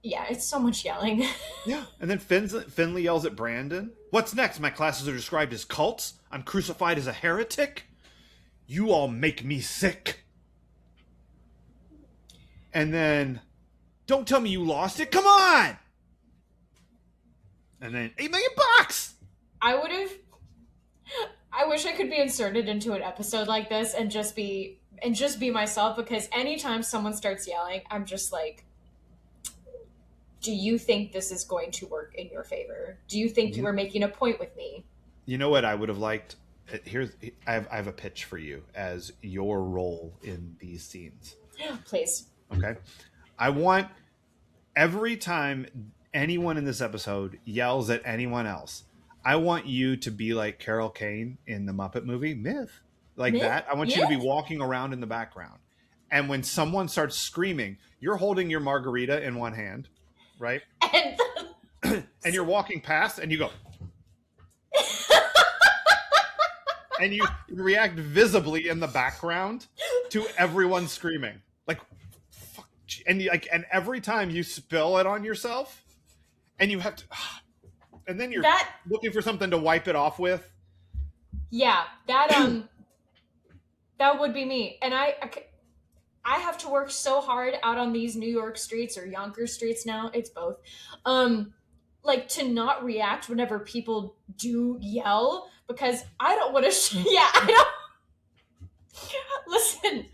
Yeah, it's so much yelling. Yeah, and then Finley yells at Brandon. What's next? My classes are described as cults. I'm crucified as a heretic. You all make me sick. And then, don't tell me you lost it. Come on! And then, $8 million! I wish I could be inserted into an episode like this and just be myself, because anytime someone starts yelling, I'm just like, do you think this is going to work in your favor? Do you think you were making a point with me? You know what I would have liked? I have a pitch for you as your role in these scenes. Please. Okay. I want every time anyone in this episode yells at anyone else, I want you to be like Carol Kane in the Muppet movie Myth, like Myth? that. I want you Myth? to be walking around in the background, and when someone starts screaming, you're holding your margarita in one hand, right? And you're walking past, and you go, and you react visibly in the background to everyone screaming, like, fuck, and every time you spill it on yourself, and you have to. And then you're looking for something to wipe it off with. Yeah, that would be me. And I have to work so hard out on these New York streets or Yonkers streets now. It's both. Like to not react whenever people do yell because I don't want to. I don't. Listen,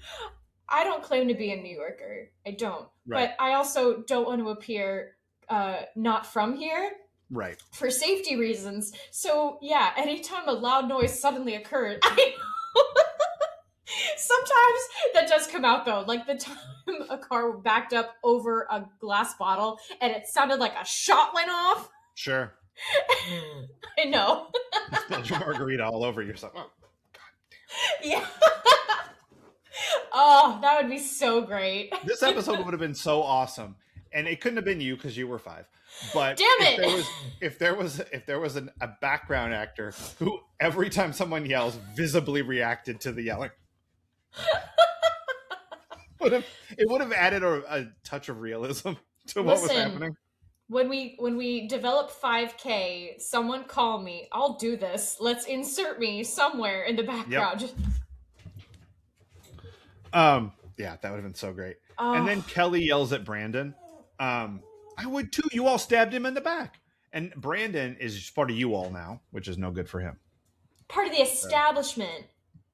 I don't claim to be a New Yorker. I don't. Right. But I also don't want to appear not from here. Right. For safety reasons. So, yeah, anytime a loud noise suddenly occurred, I know. Sometimes that does come out, though. Like the time a car backed up over a glass bottle and it sounded like a shot went off. Sure. I know. You spilled your margarita all over yourself. Oh, God damn. Yeah. Oh, that would be so great. This episode would have been so awesome. And it couldn't have been you because you were 5. But damn it! If there was a background actor who every time someone yells visibly reacted to the yelling, it would have added a touch of realism to what was happening. When we develop 5K, someone call me. I'll do this. Let's insert me somewhere in the background. Yep. Yeah, that would have been so great. And then Kelly yells at Brandon. I would too. You all stabbed him in the back. And Brandon is part of you all now, which is no good for him. Part of the establishment.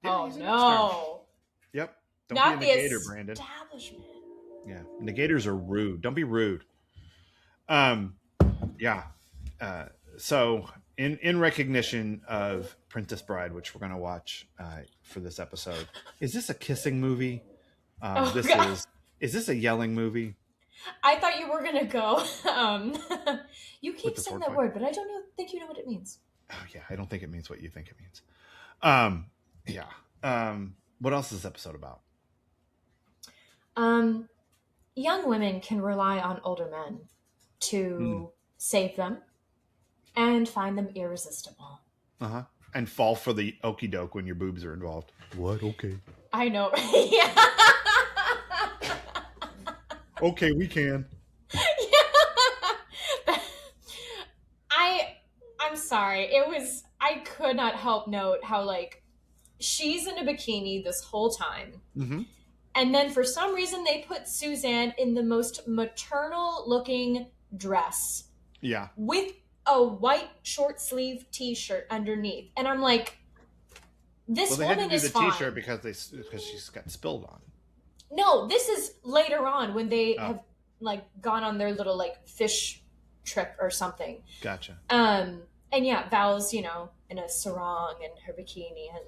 Oh, no. Yep. Don't Not be a negator, Brandon. Establishment. Yeah. Negators are rude. Don't be rude. Yeah. So in recognition of Princess Bride, which we're going to watch for this episode, is this a kissing movie? Is this a yelling movie? I thought you were going to go. You keep saying that word, but I don't think you know what it means. Oh, yeah. I don't think it means what you think it means. Yeah. What else is this episode about? Young women can rely on older men to save them and find them irresistible. Uh-huh. And fall for the okie doke when your boobs are involved. What? Okay. I know. Yeah. Okay, we can. Yeah. I'm sorry. I could not help note how like she's in a bikini this whole time. Mm-hmm. And then for some reason they put Suzanne in the most maternal looking dress. Yeah. With a white short sleeve t-shirt underneath. And I'm like, this woman is fine. Well, they had to do the t-shirt because she's got spilled on. No, this is later on when they have like gone on their little like fish trip or something. Gotcha. And yeah, Val's, in a sarong and her bikini and,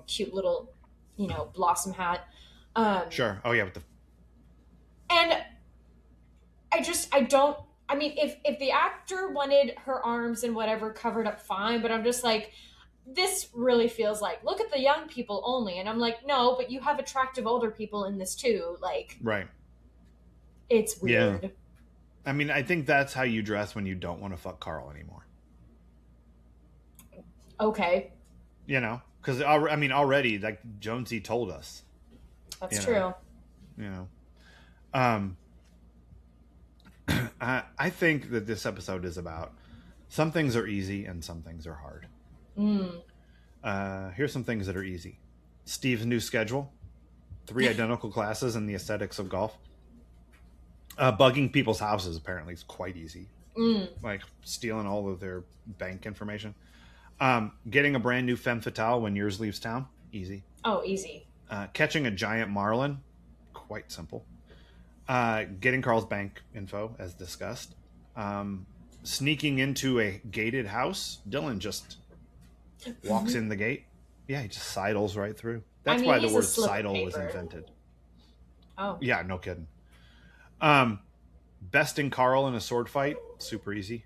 cute little, blossom hat. Sure. Oh yeah. And if the actor wanted her arms and whatever covered up, fine, but I'm just like, this really feels like, look at the young people only. And I'm like, no, but you have attractive older people in this too. Like, right. It's weird. Yeah. I mean, I think that's how you dress when you don't want to fuck Carl anymore. Okay. Because, already, like Jonesy told us. That's true. I think that this episode is about some things are easy and some things are hard. Here's some things that are easy. Steve's new schedule, 3 identical classes in the aesthetics of golf. Bugging people's houses apparently is quite easy. Like stealing all of their bank information. Getting a brand new femme fatale when yours leaves town, easy. Oh, easy. Catching a giant marlin, quite simple. Getting Carl's bank info, as discussed. Sneaking into a gated house. Dylan just walks in the gate. Yeah, he just sidles right through. That's why the word sidle was invented. Oh. Yeah, no kidding. Besting Carl in a sword fight, super easy.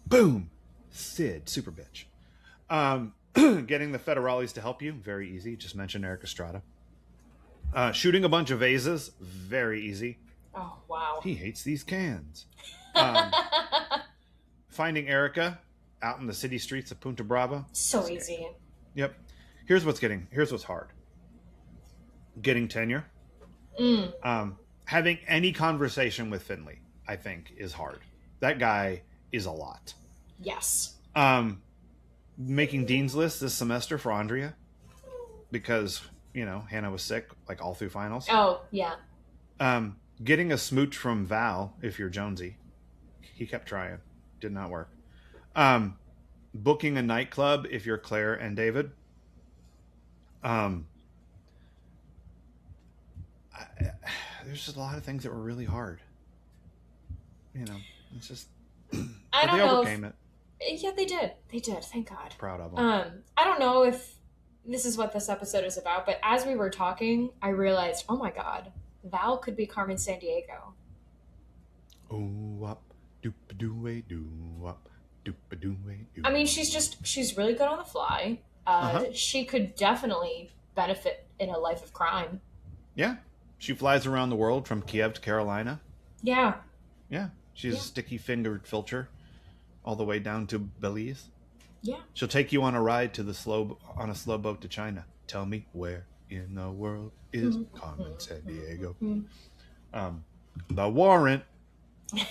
Boom! Sid, super bitch. Getting the Federales to help you, very easy. Just mention Erika Estrada. Shooting a bunch of vases, very easy. Oh, wow. He hates these cans. Finding Erika out in the city streets of Punta Brava. So easy. Yep. Here's what's hard. Getting tenure. Having any conversation with Finley, I think, is hard. That guy is a lot. Yes. Making Dean's List this semester for Andrea because, Hannah was sick like all through finals. Oh, yeah. Getting a smooch from Val if you're Jonesy. He kept trying. Did not work. Booking a nightclub if you're Claire and David. There's just a lot of things that were really hard. It's just... I don't know. They overcame it. Yeah, they did. They did. Thank God. Proud of them. I don't know if this is what this episode is about, but as we were talking, I realized, oh my God, Val could be Carmen Sandiego. Ooh, up, doop-a-doo-way, doo-up, doop-a-doo-way, doo. I mean, she's really good on the fly. She could definitely benefit in a life of crime. Yeah. She flies around the world from Kiev to Carolina. Yeah. Yeah. She's a sticky-fingered filcher all the way down to Belize. Yeah. She'll take you on a ride on a slow boat to China. Tell me where in the world is Carmen Sandiego? The Warrant. I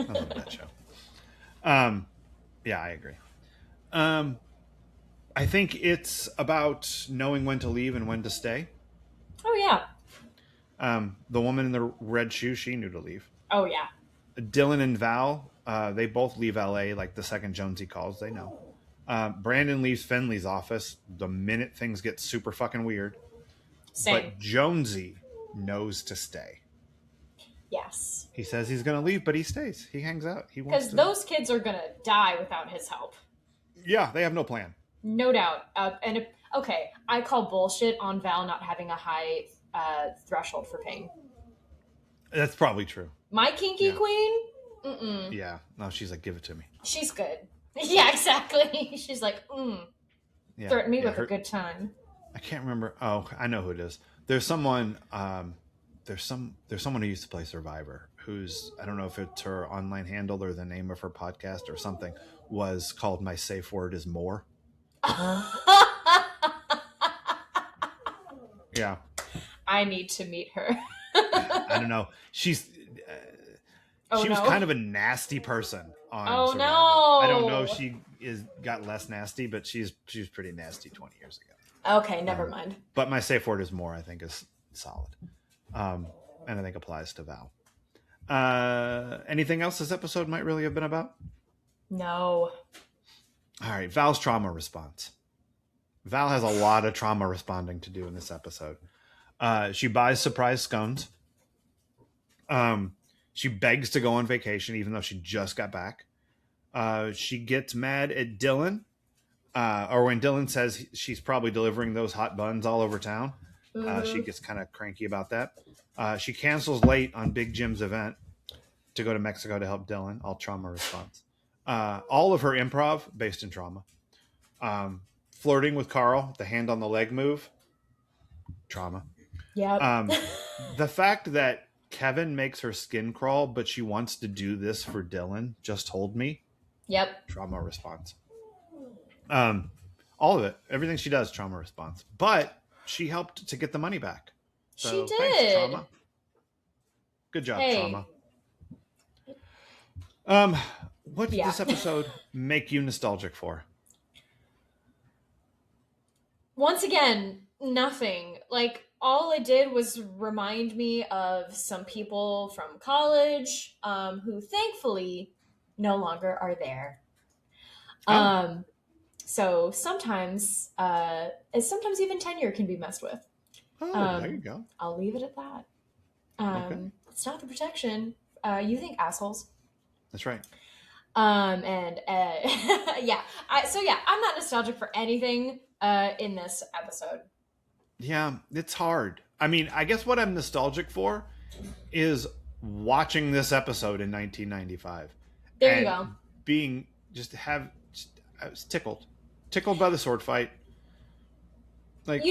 love that show. Yeah, I agree. I think it's about knowing when to leave and when to stay. Oh, yeah. The woman in the red shoe, she knew to leave. Oh, yeah. Dylan and Val, they both leave LA like the second Jonesy calls, they know. Brandon leaves Finley's office the minute things get super fucking weird. Same. But Jonesy knows to stay. Yes. He says he's going to leave, but he stays. He hangs out. He wants to. Because those kids are going to die without his help. Yeah, they have no plan. No doubt. Okay, I call bullshit on Val not having a high threshold for pain. That's probably true. My kinky queen? Mm-mm. Yeah. No, she's like, give it to me. She's good. Yeah, exactly. She's like, yeah, threaten me with a good time. I can't remember. Oh, I know who it is. There's someone. There's someone who used to play Survivor who's, I don't know if it's her online handle or the name of her podcast or something, was called My Safe Word is More. Yeah. I need to meet her. I don't know. She was kind of a nasty person on Survivor. No. I don't know if she got less nasty, but she was pretty nasty 20 years ago. Okay, never mind. But My Safe Word is More, I think, is solid. And I think applies to Val. Anything else this episode might really have been about? No. All right, Val's trauma response. Val has a lot of trauma responding to do in this episode. She buys surprise scones. She begs to go on vacation, even though she just got back. She gets mad at Dylan, or when Dylan says she's probably delivering those hot buns all over town. She gets kind of cranky about that. She cancels late on Big Jim's event to go to Mexico to help Dylan. All trauma response. All of her improv based in trauma. Flirting with Carl, the hand on the leg move. Trauma. Yeah. The fact that Kevin makes her skin crawl, but she wants to do this for Dylan just told me. Yep. Trauma response. All of it. Everything she does, trauma response. But she helped to get the money back. So, she did. Thanks, trauma. Good job, trauma. What did this episode make you nostalgic for? Once again, nothing. Like, all it did was remind me of some people from college who thankfully no longer are there. So sometimes even tenure can be messed with. There you go. I'll leave it at that. Okay. It's not the protection. You think assholes. That's right. I'm not nostalgic for anything in this episode. Yeah, it's hard. I mean, I guess what I'm nostalgic for is watching this episode in 1995. There you go. Being I was tickled by the sword fight. Like,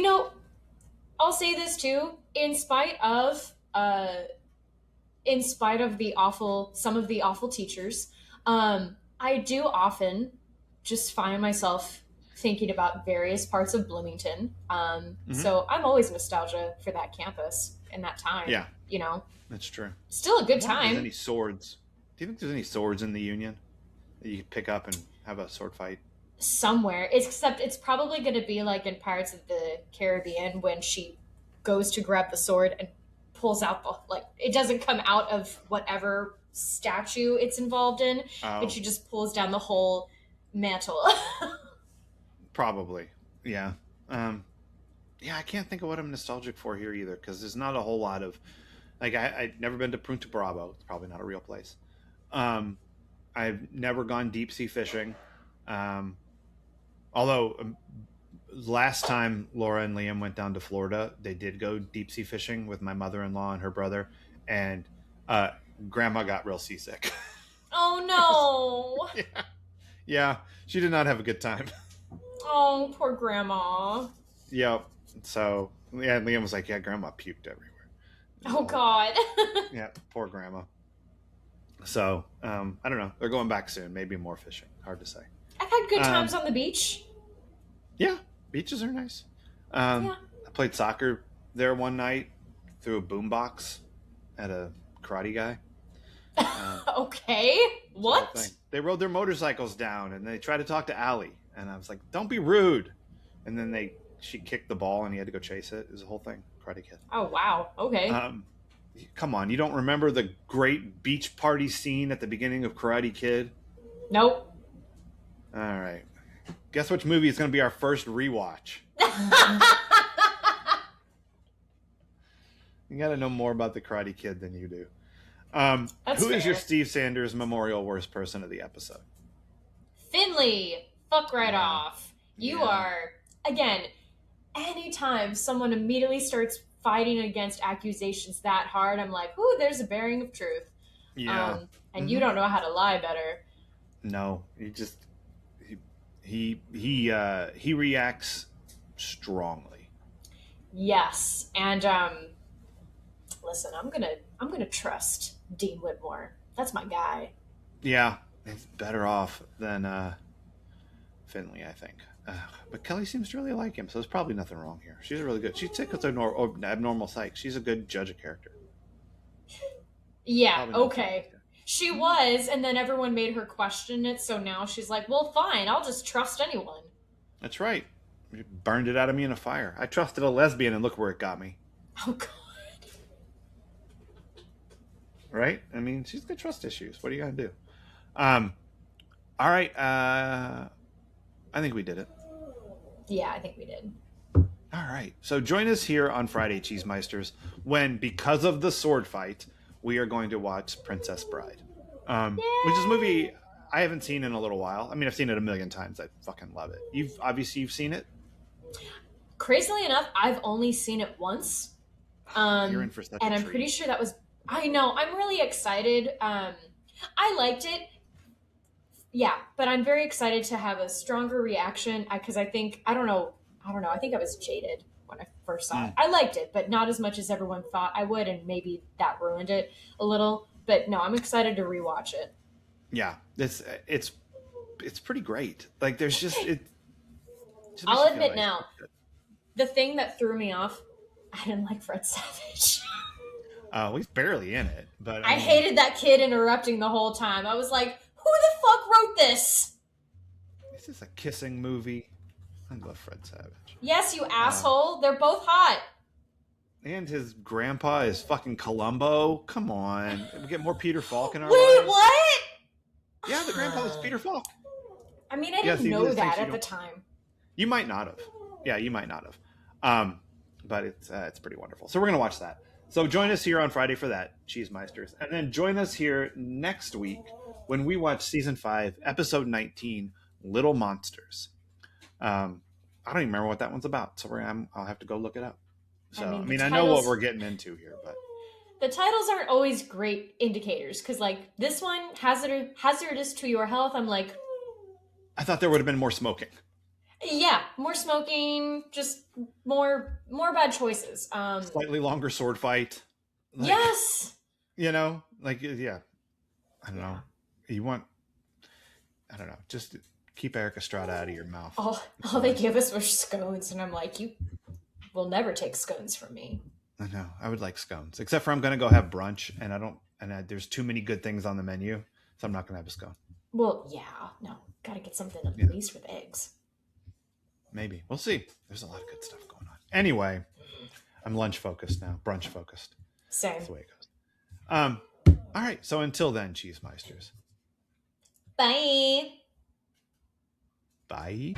I'll say this too. In spite of some of the awful teachers, I do often just find myself thinking about various parts of Bloomington. So I'm always nostalgia for that campus and that time. Yeah, that's true. Still a good I wonder if time. there's any swords? Do you think there's any swords in the Union that you could pick up and have a sword fight? Somewhere, except it's probably going to be like in Pirates of the Caribbean when she goes to grab the sword and pulls out it doesn't come out of whatever statue it's involved in, and she just pulls down the whole mantle. Probably, yeah. I can't think of what I'm nostalgic for here either, because there's not a whole lot of, like, I've never been to Punta Brava. It's probably not a real place. I've never gone deep sea fishing. Although last time Laura and Liam went down to Florida, they did go deep sea fishing with my mother-in-law and her brother, and Grandma got real seasick. Oh no! Yeah, she did not have a good time. Oh, poor Grandma. Yep. So Liam was like, "Yeah, Grandma puked everywhere." Oh God. Yeah, poor Grandma. So I don't know. They're going back soon. Maybe more fishing. Hard to say. I've had good times on the beach. Yeah, beaches are nice. Yeah. I played soccer there one night through a boombox at a karate guy. Okay. What? They rode their motorcycles down and they tried to talk to Allie, and I was like, "Don't be rude." And then she kicked the ball and he had to go chase it. It was a whole thing. Karate Kid. Oh wow. Okay. Come on, you don't remember the great beach party scene at the beginning of Karate Kid? Nope. All right. Guess which movie is going to be our first rewatch? You got to know more about the Karate Kid than you do. Who is your Steve Sanders Memorial Worst Person of the episode? Finley. Fuck right off. You are, again, anytime someone immediately starts fighting against accusations that hard, I'm like, ooh, there's a bearing of truth. Yeah. And you don't know how to lie better. No, he reacts strongly. Yes. And listen, I'm gonna trust Dean Whitmore. That's my guy. Yeah, it's better off than Finley, I think. But Kelly seems to really like him, so there's probably nothing wrong here. She's really good. She's sick with abnormal psych. She's a good judge of character. Yeah, okay. She was, and then everyone made her question it, so now she's like, well, fine, I'll just trust anyone. That's right. You burned it out of me in a fire. I trusted a lesbian, and look where it got me. Oh, God. Right? I mean, she's got trust issues. What are you going to do? All right. I think we did it. Yeah, I think we did. All right. So join us here on Friday, Cheesemeisters, when, because of the sword fight, we are going to watch Princess Bride, which is a movie I haven't seen in a little while. I mean, I've seen it a million times. I fucking love it. You've seen it? Crazily enough, I've only seen it once. You're in for such a treat. And I'm pretty sure that was... I know. I'm really excited. I liked it. Yeah, but I'm very excited to have a stronger reaction because I think... I don't know. I think I was jaded when I first saw it. I liked it, but not as much as everyone thought I would, and maybe that ruined it a little. But no, I'm excited to rewatch it. Yeah, it's pretty great. Like, there's just I'll admit now, the thing that threw me off, I didn't like Fred Savage. He's barely in it, but I hated that kid interrupting the whole time. I was like, who the fuck wrote this? This is a kissing movie. I love Fred Savage. Yes, you asshole. They're both hot. And his grandpa is fucking Columbo. Come on. We get more Peter Falk in our Wait, lives. what? Yeah, the grandpa is Peter Falk. I mean, I didn't know that at the time. You might not have. Yeah, you might not have. But it's pretty wonderful. So we're going to watch that. So join us here on Friday for that, Cheesemeisters. And then join us here next week when we watch Season 5, Episode 19, Little Monsters. I don't even remember what that one's about, so I'll have to go look it up. So I mean I know what we're getting into here, but The titles aren't always great indicators because, like, this one, hazardous to your health. I'm like, I thought there would have been more smoking. yeah, more smoking, just more bad choices. Slightly longer sword fight. Like, yes. You know, like, yeah. I don't know. You want, I don't know, just keep Erika Estrada out of your mouth. All they give us were scones, and I'm like, you will never take scones from me. I know. I would like scones, except for I'm going to go have brunch, and there's too many good things on the menu, so I'm not going to have a scone. Well, yeah, no, gotta get something at least with eggs. Maybe. We'll see. There's a lot of good stuff going on. Anyway, I'm lunch focused now, brunch focused. Same. That's the way it goes. All right. So until then, Cheese Meisters. Bye. Bye.